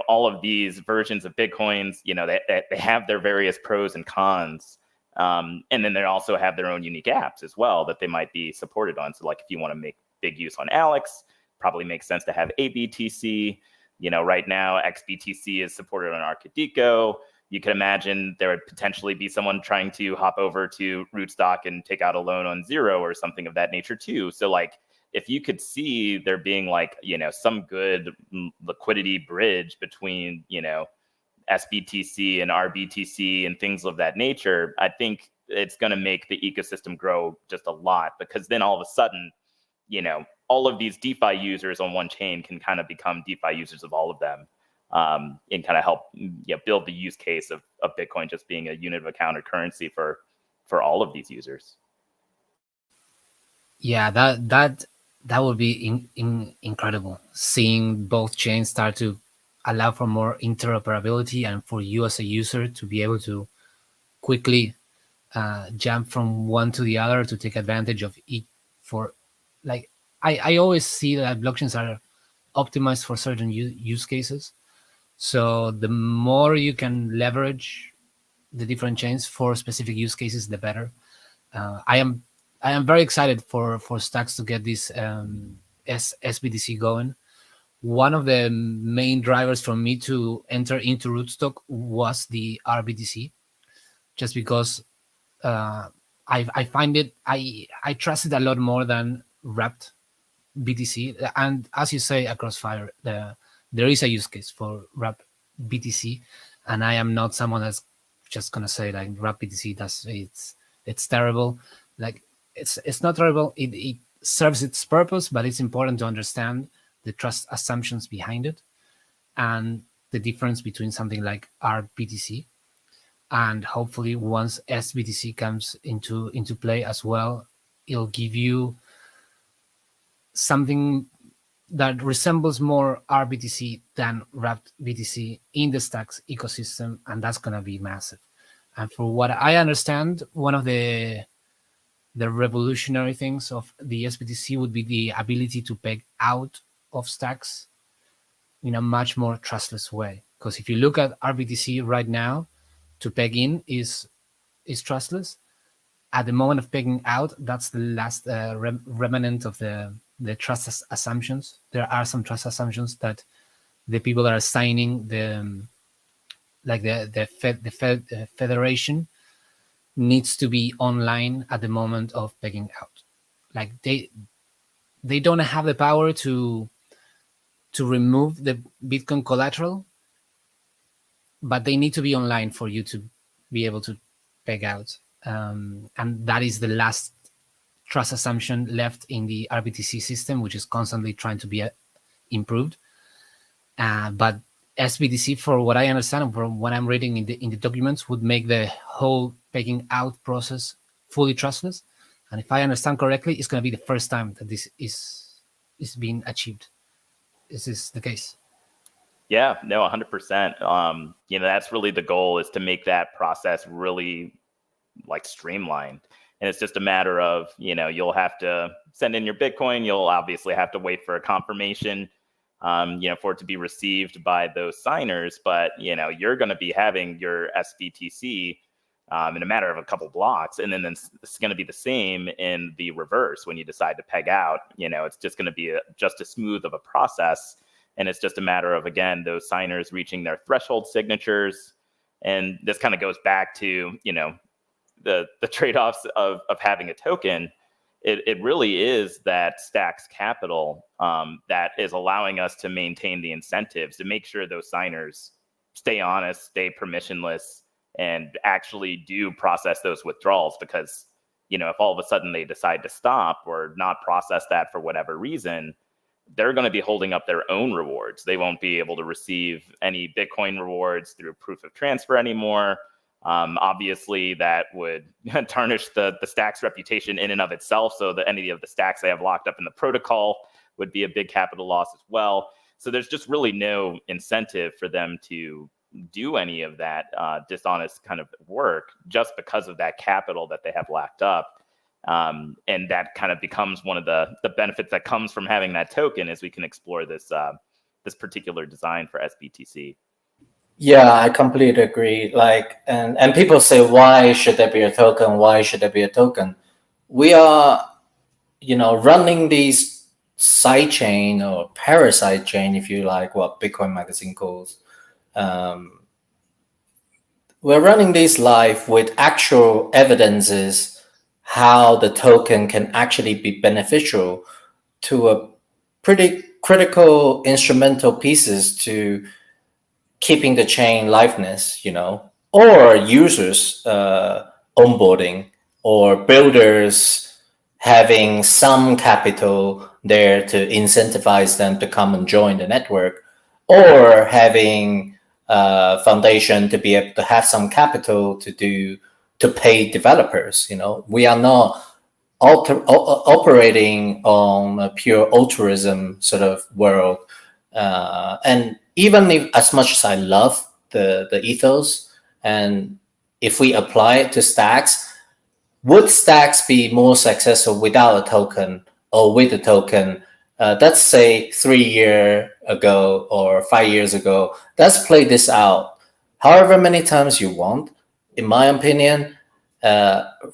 All of these versions of Bitcoins, they have their various pros and cons. And then they also have their own unique apps as well that they might be supported on. So like if you want to make big use on Alex, probably makes sense to have ABTC. Right now XBTC is supported on Arcadico. You can imagine there would potentially be someone trying to hop over to Rootstock and take out a loan on Zero or something of that nature too. So like if you could see there being like, some good liquidity bridge between, SBTC and RBTC and things of that nature, I think it's going to make the ecosystem grow just a lot, because then all of a sudden, all of these DeFi users on one chain can kind of become DeFi users of all of them, and kind of help build the use case of Bitcoin just being a unit of account or currency for all of these users. Yeah, that would be incredible, seeing both chains start to allow for more interoperability and for you as a user to be able to quickly jump from one to the other to take advantage of each. For like I always see that blockchains are optimized for certain use cases, so the more you can leverage the different chains for specific use cases, the better. I am very excited for Stacks to get this SBDC going. One of the main drivers for me to enter into Rootstock was the RBDC, just because I find it, I trust it a lot more than wrapped BTC. And as you say, across Fire, there is a use case for wrapped BTC, and I am not someone that's just gonna say like wrapped BTC it's terrible. Like it's not terrible. It serves its purpose, but it's important to understand the trust assumptions behind it and the difference between something like RBTC, and hopefully once SBTC comes into play as well, it'll give you something that resembles more RBTC than wrapped BTC in the Stacks ecosystem, and that's gonna be massive. And for what I understand, one of the revolutionary things of the SBTC would be the ability to peg out of Stacks in a much more trustless way. Because if you look at RBTC right now, to peg in is trustless. At the moment of pegging out, that's the last remnant of the trust assumptions. There are some trust assumptions that the people that are signing the federation needs to be online at the moment of pegging out. Like they don't have the power to remove the Bitcoin collateral, but they need to be online for you to be able to peg out. And that is the last trust assumption left in the RBTC system, which is constantly trying to be improved. But SBTC, for what I understand from what I'm reading in the documents, would make the whole pegging out process fully trustless. And if I understand correctly, it's going to be the first time that this is being achieved. Is this the case? Yeah, no, 100%. That's really the goal, is to make that process really like streamlined. And it's just a matter of, you'll have to send in your Bitcoin. You'll obviously have to wait for a confirmation, for it to be received by those signers. But, you're going to be having your SBTC in a matter of a couple blocks. And then it's going to be the same in the reverse when you decide to peg out. It's just going to be just as smooth of a process. And it's just a matter of, again, those signers reaching their threshold signatures. And this kind of goes back to, the trade-offs of having a token. it really is that Stacks capital that is allowing us to maintain the incentives to make sure those signers stay honest, stay permissionless, and actually do process those withdrawals. Because, if all of a sudden they decide to stop or not process that for whatever reason, they're going to be holding up their own rewards. They won't be able to receive any Bitcoin rewards through proof of transfer anymore. Obviously, that would tarnish the Stacks reputation in and of itself. So that any of the Stacks they have locked up in the protocol would be a big capital loss as well. So there's just really no incentive for them to do any of that dishonest kind of work just because of that capital that they have locked up. And that kind of becomes one of the benefits that comes from having that token, as we can explore this particular design for SBTC. Yeah, I completely agree. Like, and people say, why should there be a token? Why should there be a token? We are, running these side chain or parasite chain, if you like, what Bitcoin Magazine calls. We're running these live with actual evidences how the token can actually be beneficial to a pretty critical instrumental pieces to keeping the chain liveness, or users onboarding, or builders having some capital there to incentivize them to come and join the network, or having a foundation to be able to have some capital to pay developers. We are not operating on a pure altruism sort of world. And even if, as much as I love the ethos, and if we apply it to Stacks, would Stacks be more successful without a token or with a token? Let's say 3 years ago or 5 years ago. Let's play this out however many times you want. In my opinion,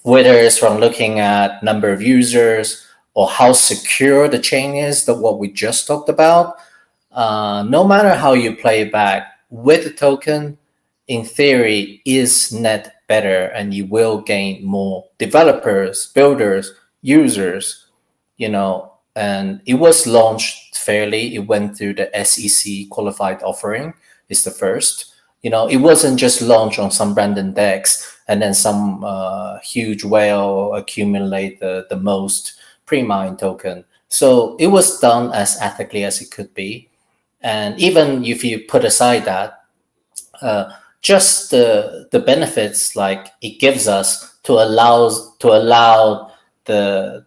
whether it's from looking at number of users or how secure the chain is, that what we just talked about, no matter how you play it back, with the token, in theory, is net better, and you will gain more developers, builders, users, and it was launched fairly. It went through the SEC qualified offering. It's the first. It wasn't just launched on some random DEX and then some huge whale accumulate the most pre-mine token. So it was done as ethically as it could be. And even if you put aside that, just the benefits like it gives us to allow the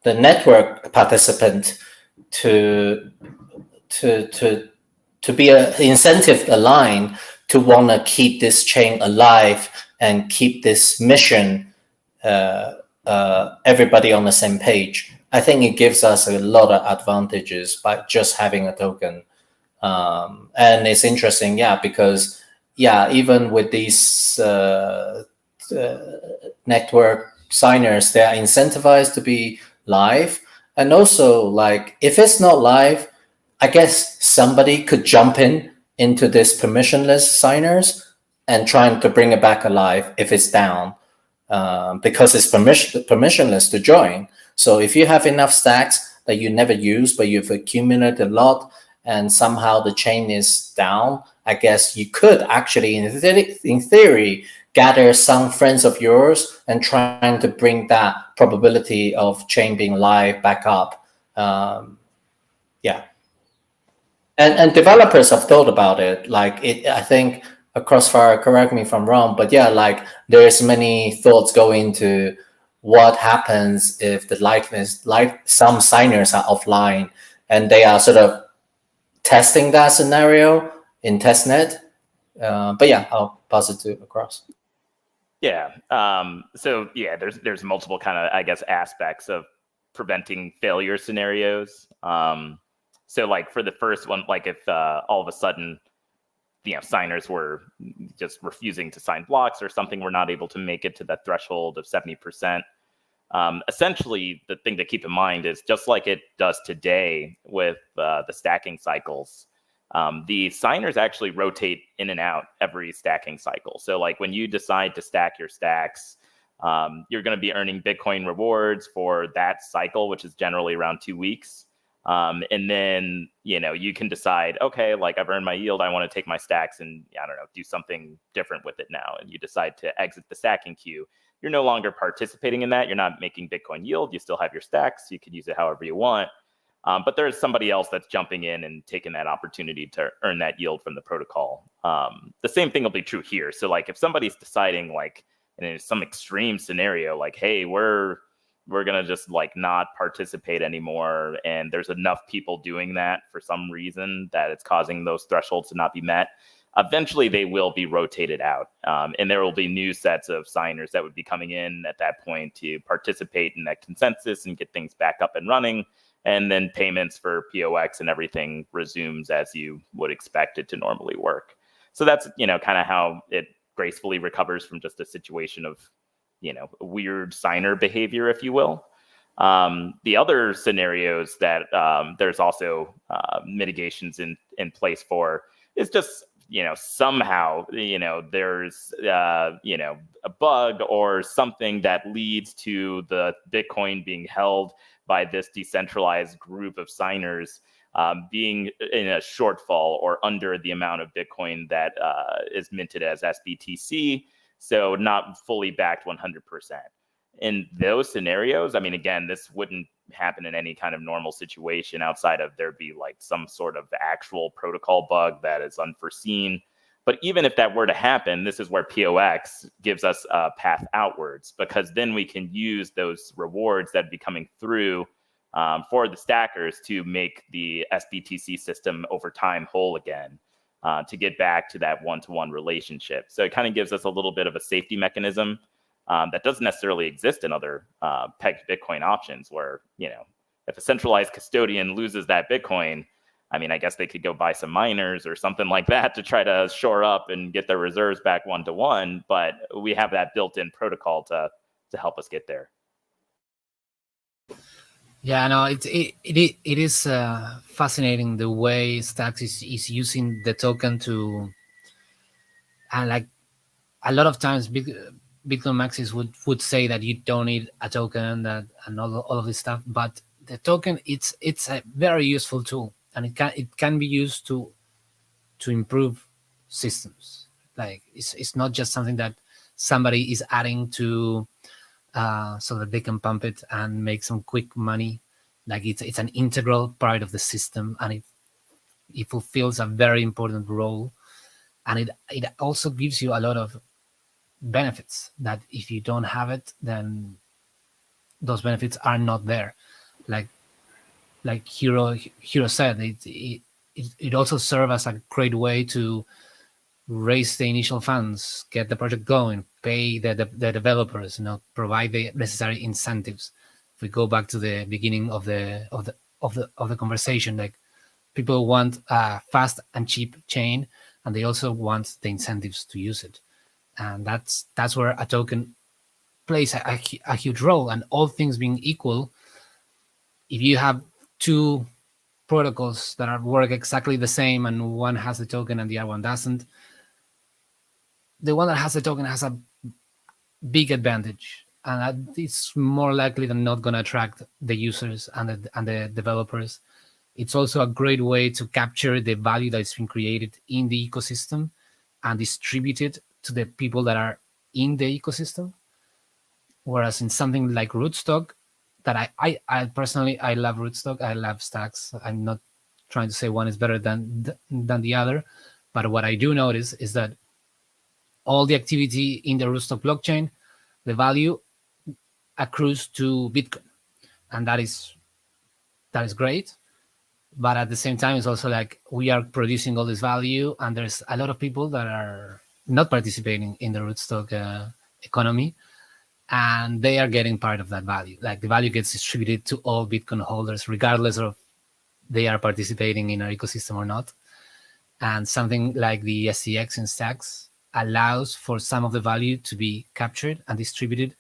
network participant to be a incentive aligned to want to keep this chain alive and keep this mission everybody on the same page. I think it gives us a lot of advantages by just having a token. And it's interesting, because even with these network signers, they are incentivized to be live. And also, like, if it's not live, I guess somebody could jump into this permissionless signers and trying to bring it back alive if it's down, because it's permissionless to join. So if you have enough Stacks that you never use, but you've accumulated a lot, and somehow the chain is down, I guess you could actually, in theory, gather some friends of yours and trying to bring that probability of chain being live back up. And developers have thought about it. Like, I think Crossfire, correct me if I'm wrong, but like there's many thoughts go into what happens if the liveness, like some signers are offline and they are sort of testing that scenario in testnet. But I'll pass it to across. So there's multiple kind of, I guess, aspects of preventing failure scenarios. So like for the first one, like if all of a sudden, signers were just refusing to sign blocks or something, we're not able to make it to that threshold of 70%. Essentially, the thing to keep in mind is just like it does today with the stacking cycles, the signers actually rotate in and out every stacking cycle. So like when you decide to stack your Stacks, you're going to be earning Bitcoin rewards for that cycle, which is generally around 2 weeks. And then, you can decide, okay, like I've earned my yield. I want to take my stacks and, I don't know, do something different with it now. And you decide to exit the stacking queue. You're no longer participating in that. You're not making Bitcoin yield. You still have your stacks. You can use it however you want. But there's somebody else that's jumping in and taking that opportunity to earn that yield from the protocol. The same thing will be true here. So like if somebody's deciding like in some extreme scenario, like, hey, we're going to just like not participate anymore, and there's enough people doing that for some reason that it's causing those thresholds to not be met, eventually they will be rotated out. And there will be new sets of signers that would be coming in at that point to participate in that consensus and get things back up and running. And then payments for POX and everything resumes as you would expect it to normally work. So that's, kind of how it gracefully recovers from just a situation of, weird signer behavior, if you will. The other scenarios that there's also mitigations in place for is just, somehow, there's, a bug or something that leads to the Bitcoin being held by this decentralized group of signers being in a shortfall or under the amount of Bitcoin that is minted as SBTC, so not fully backed 100%. In those scenarios, I mean, again, this wouldn't happen in any kind of normal situation outside of there be like some sort of actual protocol bug that is unforeseen. But even if that were to happen, this is where POX gives us a path outwards, because then we can use those rewards that be coming through for the stackers to make the SBTC system over time whole again, to get back to that one-to-one relationship. So it kind of gives us a little bit of a safety mechanism that doesn't necessarily exist in other pegged Bitcoin options, where, if a centralized custodian loses that Bitcoin, I mean, I guess they could go buy some miners or something like that to try to shore up and get their reserves back one-to-one. But we have that built-in protocol to help us get there. Yeah, no, it is fascinating the way Stacks is using the token to, and like a lot of times Bitcoin maxis would say that you don't need a token and all of this stuff, but the token it's a very useful tool, and it can be used to improve systems. Like it's not just something that somebody is adding to so that they can pump it and make some quick money. Like it's an integral part of the system, and it fulfills a very important role, and it also gives you a lot of benefits that if you don't have it, then those benefits are not there. Like Hiro said, it also serves as a great way to raise the initial funds, get the project going, pay the developers, provide the necessary incentives. If we go back to the beginning of the conversation, like people want a fast and cheap chain, and they also want the incentives to use it, and that's where a token plays a huge role. And all things being equal, if you have two protocols that work exactly the same and one has the token and the other one doesn't, the one that has the token has a big advantage, and it's more likely than not going to attract the users and the developers. It's also a great way to capture the value that's been created in the ecosystem and distribute it to the people that are in the ecosystem. Whereas in something like Rootstock, that I personally, I love Rootstock, I love Stacks. I'm not trying to say one is better than the other, but what I do notice is that all the activity in the Rootstock blockchain, the value accrues to Bitcoin, and that is great. But at the same time, it's also like we are producing all this value, and there's a lot of people that are not participating in the Rootstock economy, and they are getting part of that value. Like the value gets distributed to all Bitcoin holders, regardless of they are participating in our ecosystem or not. And something like the SCX in Stacks allows for some of the value to be captured and distributed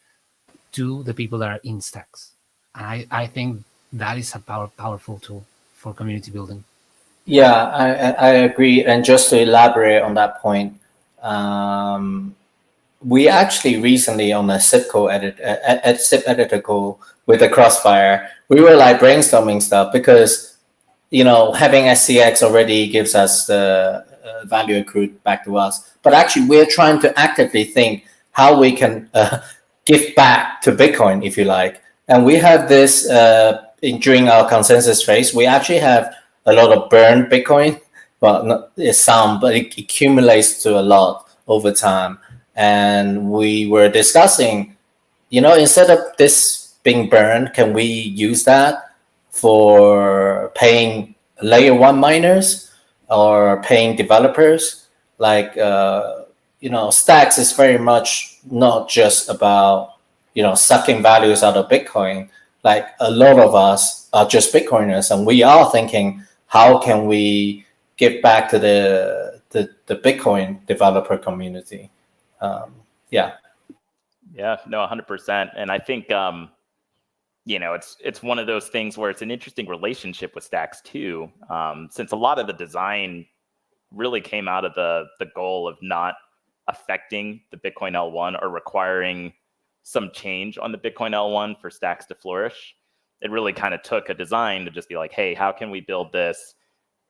to the people that are in Stacks. And I think that is a powerful tool for community building. Yeah, I agree. And just to elaborate on that point, we actually recently on a zip editor call with the Crossfire, we were like brainstorming stuff because having SCX already gives us the value accrued back to us. But actually, we're trying to actively think how we can give back to Bitcoin, if you like. And we have this during our consensus phase. We actually have a lot of burned Bitcoin. Well, not some, but it accumulates to a lot over time. And we were discussing, instead of this being burned, can we use that for paying layer one miners or paying developers? Like, Stacks is very much not just about, sucking values out of Bitcoin. Like a lot of us are just Bitcoiners, and we are thinking, how can we give back to the Bitcoin developer community? Yeah. Yeah, no, 100%. And I think, it's one of those things where it's an interesting relationship with Stacks too, since a lot of the design really came out of the goal of not affecting the Bitcoin L1 or requiring some change on the Bitcoin L1 for Stacks to flourish. It really kind of took a design to just be like, hey, how can we build this,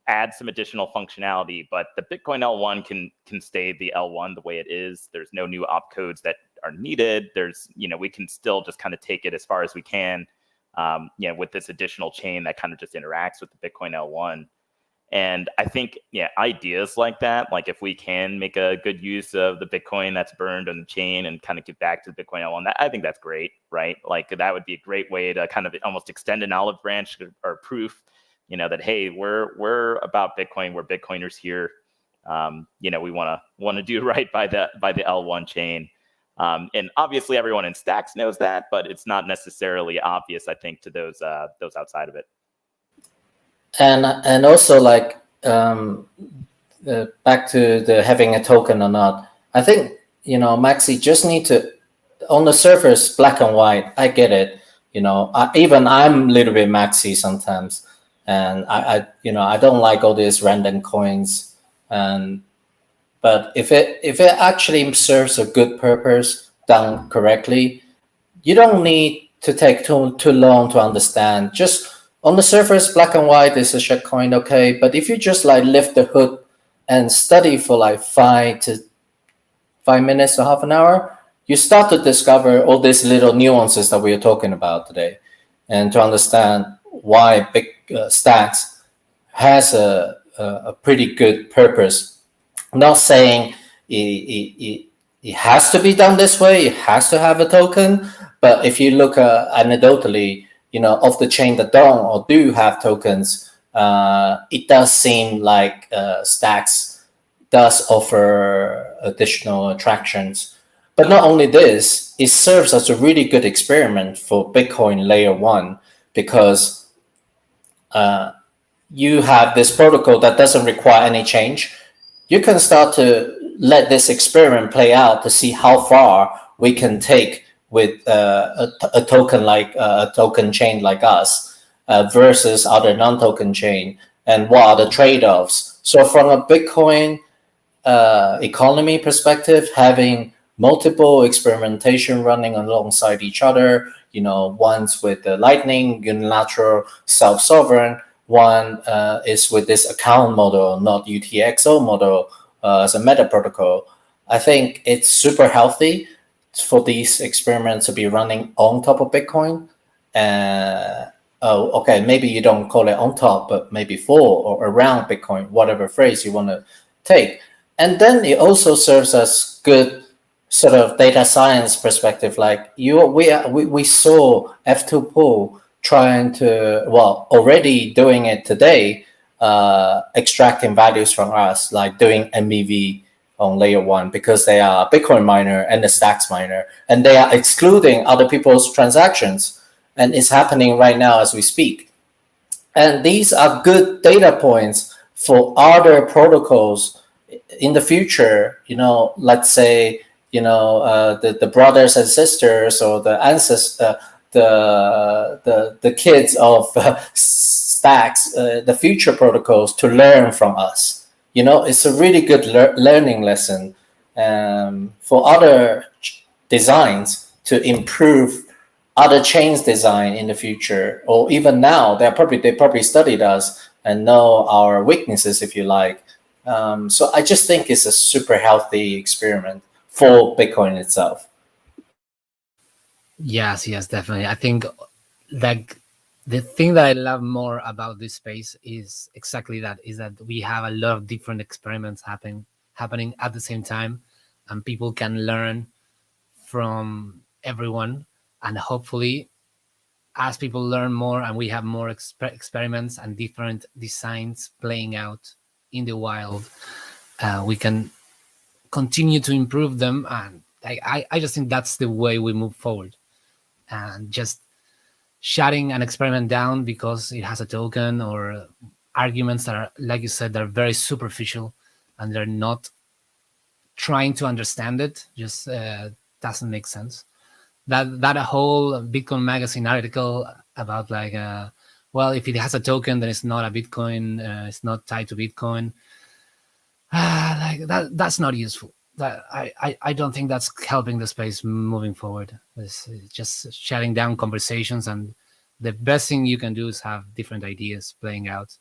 add some additional functionality, but the Bitcoin L1 can stay the L1 the way it is. There's no new opcodes that are needed. There's, we can still just kind of take it as far as we can, with this additional chain that kind of just interacts with the Bitcoin L1. And I think, ideas like that, like if we can make a good use of the Bitcoin that's burned on the chain and kind of give back to the Bitcoin L1, I think that's great, right? Like that would be a great way to kind of almost extend an olive branch or proof, that, hey, we're about Bitcoin, we're Bitcoiners here. We want to do right by the L1 chain. And obviously everyone in Stacks knows that, but it's not necessarily obvious, I think, to those outside of it. And also like back to the having a token or not, I think Maxi just need to, on the surface, black and white, I get it. Even I'm a little bit Maxi sometimes, and I don't like all these random coins. But if it actually serves a good purpose done correctly, you don't need to take too long to understand. Just on the surface, black and white is a shitcoin, okay. But if you just like lift the hood and study for like 5 minutes to half an hour, you start to discover all these little nuances that we are talking about today, and to understand why big Stacks has a pretty good purpose. I'm not saying it has to be done this way. It has to have a token. But if you look anecdotally, of the chain that don't or do have tokens, it does seem like Stacks does offer additional attractions. But not only this, it serves as a really good experiment for Bitcoin layer one, because you have this protocol that doesn't require any change. You can start to let this experiment play out to see how far we can take with a token like a token chain like us versus other non-token chain, and what are the trade-offs. So from a Bitcoin economy perspective, having multiple experimentation running alongside each other, one's with the Lightning, unilateral, self-sovereign, one is with this account model, not UTXO model as a meta protocol. I think it's super healthy for these experiments to be running on top of Bitcoin. Maybe you don't call it on top, but maybe for or around Bitcoin, whatever phrase you want to take. And then it also serves as good sort of data science perspective. Like we saw F2 Pool trying to, already doing it today, extracting values from us, like doing MEV on layer one, because they are a Bitcoin miner and a Stacks miner, and they are excluding other people's transactions. And it's happening right now as we speak. And these are good data points for other protocols in the future. Let's say, the brothers and sisters or the ancestors, the kids of Stacks, the future protocols, to learn from us. It's a really good learning lesson. for other designs to improve other chains design in the future, or even now. They probably studied us and know our weaknesses, if you like. So I just think it's a super healthy experiment for Bitcoin itself. Yes, definitely. I think like the thing that I love more about this space is exactly that, is that we have a lot of different experiments happening at the same time, and people can learn from everyone. And hopefully, as people learn more and we have more experiments and different designs playing out in the wild, we can continue to improve them. And I just think that's the way we move forward. And just shutting an experiment down because it has a token, or arguments that are, like you said, they're very superficial and they're not trying to understand it, just doesn't make sense. That whole Bitcoin magazine article about like, well, if it has a token, then it's not a Bitcoin, it's not tied to Bitcoin. Like that's not useful. That I don't think that's helping the space moving forward. It's just shutting down conversations, and the best thing you can do is have different ideas playing out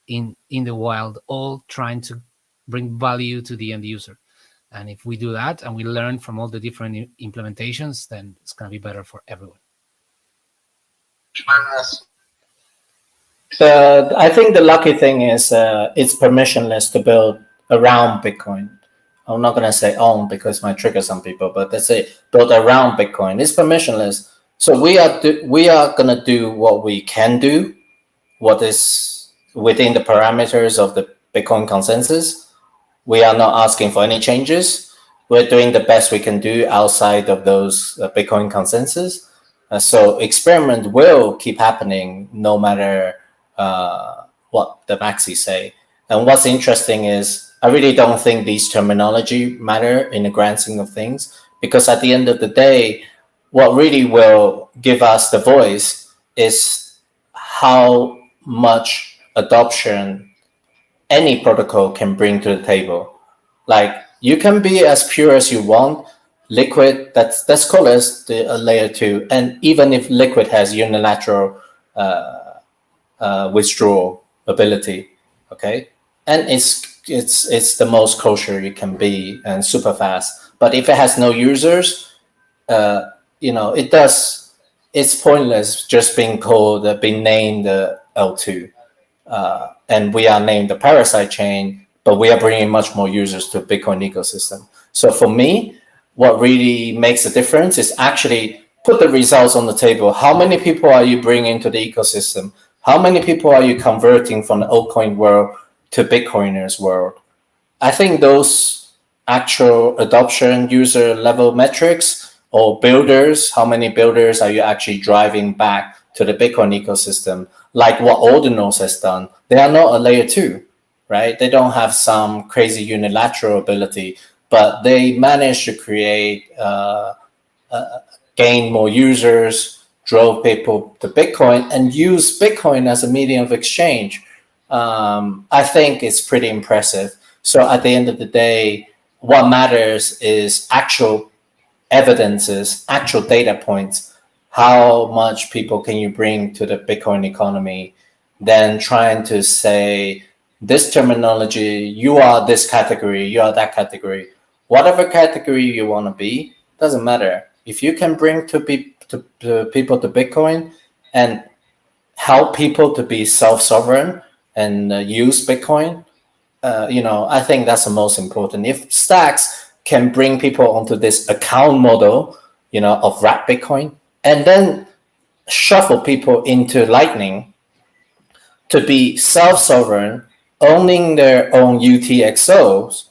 in the wild, all trying to bring value to the end user. And if we do that and we learn from all the different implementations, then it's going to be better for everyone. I think the lucky thing is it's permissionless to build around Bitcoin. I'm not going to say own because it might trigger some people, but let's say build around Bitcoin. It's permissionless. So we are going to do what we can do, what is within the parameters of the Bitcoin consensus. We are not asking for any changes. We're doing the best we can do outside of those Bitcoin consensus. So experiment will keep happening no matter what the maxis say. And what's interesting is I really don't think these terminology matter in the grand scheme of things, because at the end of the day, what really will give us the voice is how much adoption any protocol can bring to the table. Like, you can be as pure as you want. Liquid, that's called as the layer 2. And even if Liquid has unilateral withdrawal ability, okay, and it's the most kosher it can be and super fast. But if it has no users, it's pointless just being called, being named L2. And we are named the parasite chain, but we are bringing much more users to the Bitcoin ecosystem. So for me, what really makes a difference is actually put the results on the table. How many people are you bringing to the ecosystem? How many people are you converting from the altcoin world to Bitcoiners world? I think those actual adoption user level metrics, or builders, how many builders are you actually driving back to the Bitcoin ecosystem, like what Ordinals has done. They are not a layer 2, right? They don't have some crazy unilateral ability, but they managed to create, gain more users, drove people to Bitcoin, and use Bitcoin as a medium of exchange. I think it's pretty impressive. So at the end of the day, what matters is actual evidences, actual data points. How much people can you bring to the Bitcoin economy? Then trying to say this terminology, you are this category, you are that category. Whatever category you want to be, doesn't matter. If you can bring people to Bitcoin and help people to be self-sovereign and use Bitcoin, I think that's the most important. If Stacks can bring people onto this account model, of wrap Bitcoin, and then shuffle people into Lightning to be self-sovereign, owning their own UTXOs,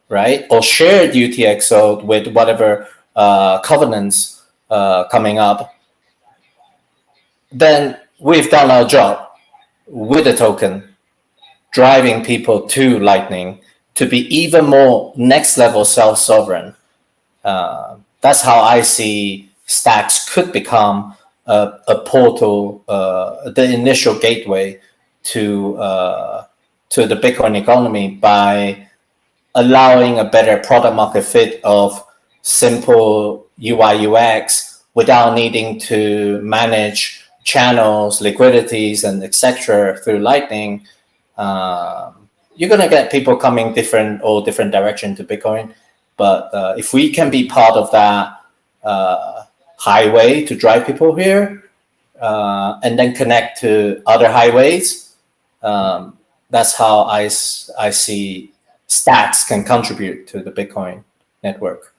right? Or shared UTXO with whatever covenants coming up, then we've done our job with the token, driving people to Lightning to be even more next level self-sovereign. That's how I see Stacks could become a portal, the initial gateway to the Bitcoin economy, by allowing a better product market fit of simple UI UX without needing to manage channels, liquidities, and etc. through Lightning, you're gonna get people coming different direction to Bitcoin. But if we can be part of that highway to drive people here, and then connect to other highways, that's how I see stacks can contribute to the Bitcoin network.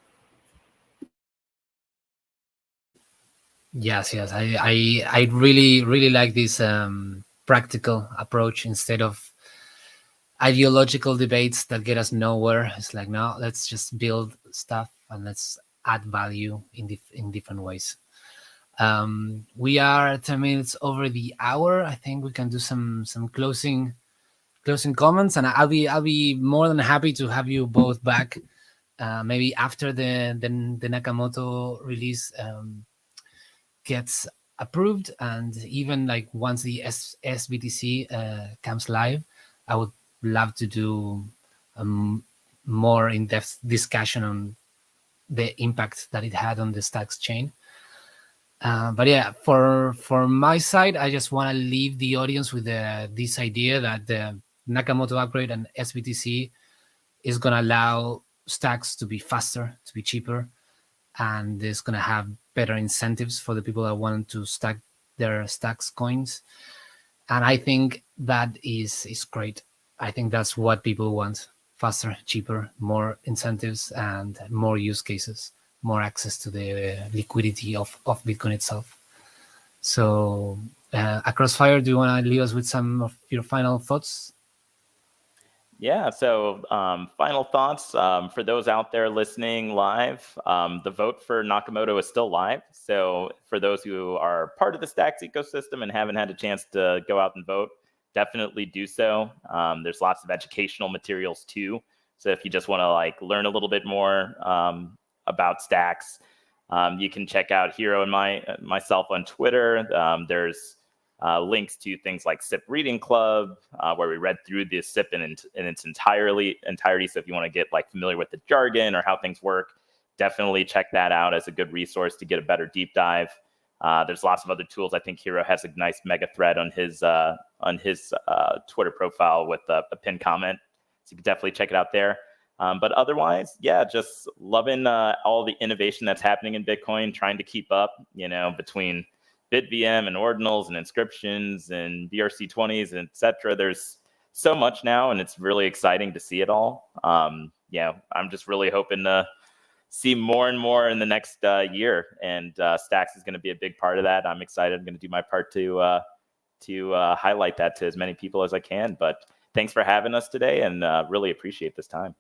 Yes, yes. I really, really like this practical approach instead of ideological debates that get us nowhere. It's like, no, let's just build stuff and let's add value in different ways. We are 10 minutes over the hour. I think we can do some closing comments, and I'll be more than happy to have you both back, maybe after the Nakamoto release gets approved, and even like once the SBTC comes live. I would love to do more in-depth discussion on the impact that it had on the Stacks chain. But yeah, for my side, I just want to leave the audience with this idea that the Nakamoto upgrade and SBTC is going to allow stacks to be faster, to be cheaper, and it's going to have better incentives for the people that want to stack their stacks coins. And I think that is great. I think that's what people want: faster, cheaper, more incentives, and more use cases, more access to the liquidity of Bitcoin itself. So, Crossfire, do you want to leave us with some of your final thoughts? Yeah, so final thoughts for those out there listening live. The vote for Nakamoto is still live. So for those who are part of the Stacks ecosystem and haven't had a chance to go out and vote, definitely do so. There's lots of educational materials too. So if you just want to like learn a little bit more about Stacks, you can check out Hero and myself on Twitter. There's links to things like SIP Reading Club, where we read through the SIP in its entirety. So if you want to get like familiar with the jargon or how things work, definitely check that out as a good resource to get a better deep dive. There's lots of other tools. I think Hero has a nice mega thread on his Twitter profile with a pinned comment, so you can definitely check it out there. But otherwise, yeah, just loving all the innovation that's happening in Bitcoin, trying to keep up, between BitVM and ordinals and inscriptions and BRC20s and etc. There's so much now, and it's really exciting to see it all. I'm just really hoping to see more and more in the next year, and Stacks is going to be a big part of that. I'm excited. I'm going to do my part to highlight that to as many people as I can. But thanks for having us today, and really appreciate this time.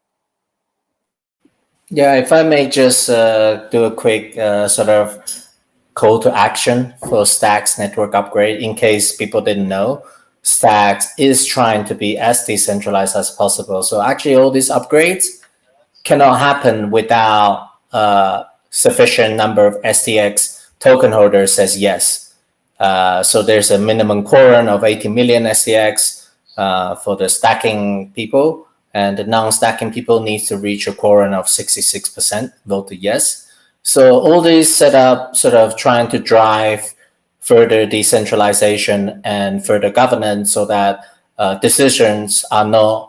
Yeah, if I may just do a quick sort of call to action for Stacks network upgrade. In case people didn't know, Stacks is trying to be as decentralized as possible. So actually all these upgrades cannot happen without sufficient number of STX token holders says yes. So there's a minimum quorum of 80 million STX for the stacking people, and the non-stacking people need to reach a quorum of 66% voted yes. So all these set up sort of trying to drive further decentralization and further governance, so that decisions are not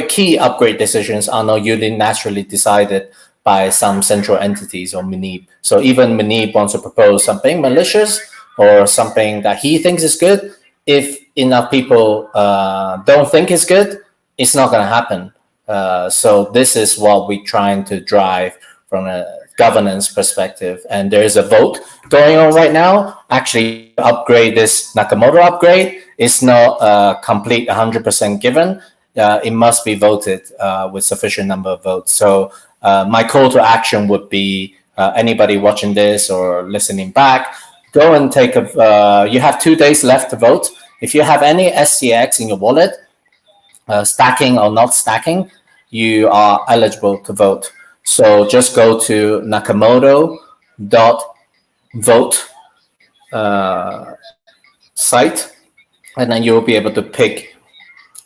key upgrade decisions are not unilaterally decided by some central entities or Manib. So even Manib wants to propose something malicious or something that he thinks is good, if enough people don't think it's good, it's not going to happen. So this is what we're trying to drive from a governance perspective. And there is a vote going on right now. Actually, upgrade this Nakamoto upgrade is not a complete 100% given. It must be voted with sufficient number of votes. So my call to action would be anybody watching this or listening back, go and take you have 2 days left to vote. If you have any SCX in your wallet, stacking or not stacking, you are eligible to vote. So just go to nakamoto.vote site, and then you'll be able to pick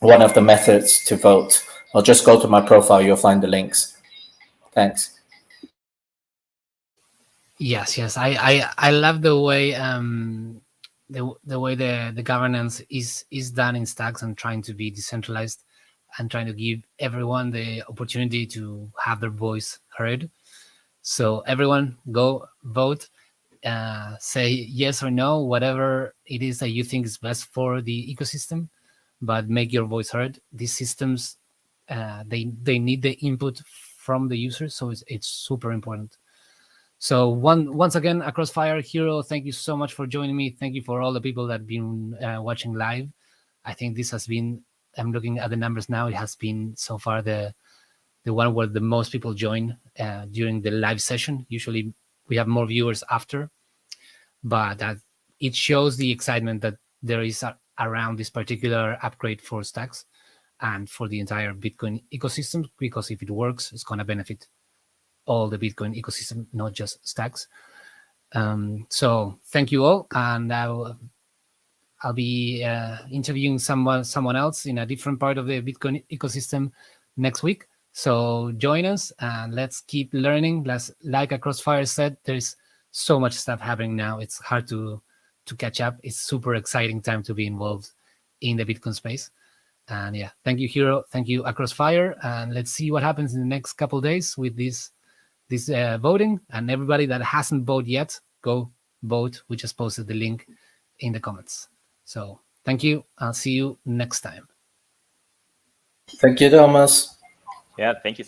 one of the methods to vote. or just go to my profile. You'll find the links. Thanks. Yes. I love the way the way the governance is done in Stacks and trying to be decentralized and trying to give everyone the opportunity to have their voice heard. So everyone go vote, say yes or no, whatever it is that you think is best for the ecosystem, but make your voice heard. These systems, they need the input from the users, so it's super important. So once again, Across Fire Hero, thank you so much for joining me. Thank you for all the people that have been watching live. I think this has been, I'm looking at the numbers now, it has been so far the one where the most people join during the live session. Usually we have more viewers after, but that it shows the excitement that there is around this particular upgrade for Stacks and for the entire Bitcoin ecosystem, because if it works, it's going to benefit all the Bitcoin ecosystem, not just Stacks. So thank you all, and I'll be interviewing someone else in a different part of the Bitcoin ecosystem next week. So join us and let's keep learning. Like Across Fire said, there's so much stuff happening now. It's hard to catch up. It's super exciting time to be involved in the Bitcoin space. And yeah, thank you, Hero. Thank you, Across Fire. And let's see what happens in the next couple of days with this voting. And everybody that hasn't voted yet, go vote. We just posted the link in the comments. So thank you. I'll see you next time. Thank you, Thomas. Yeah, thank you so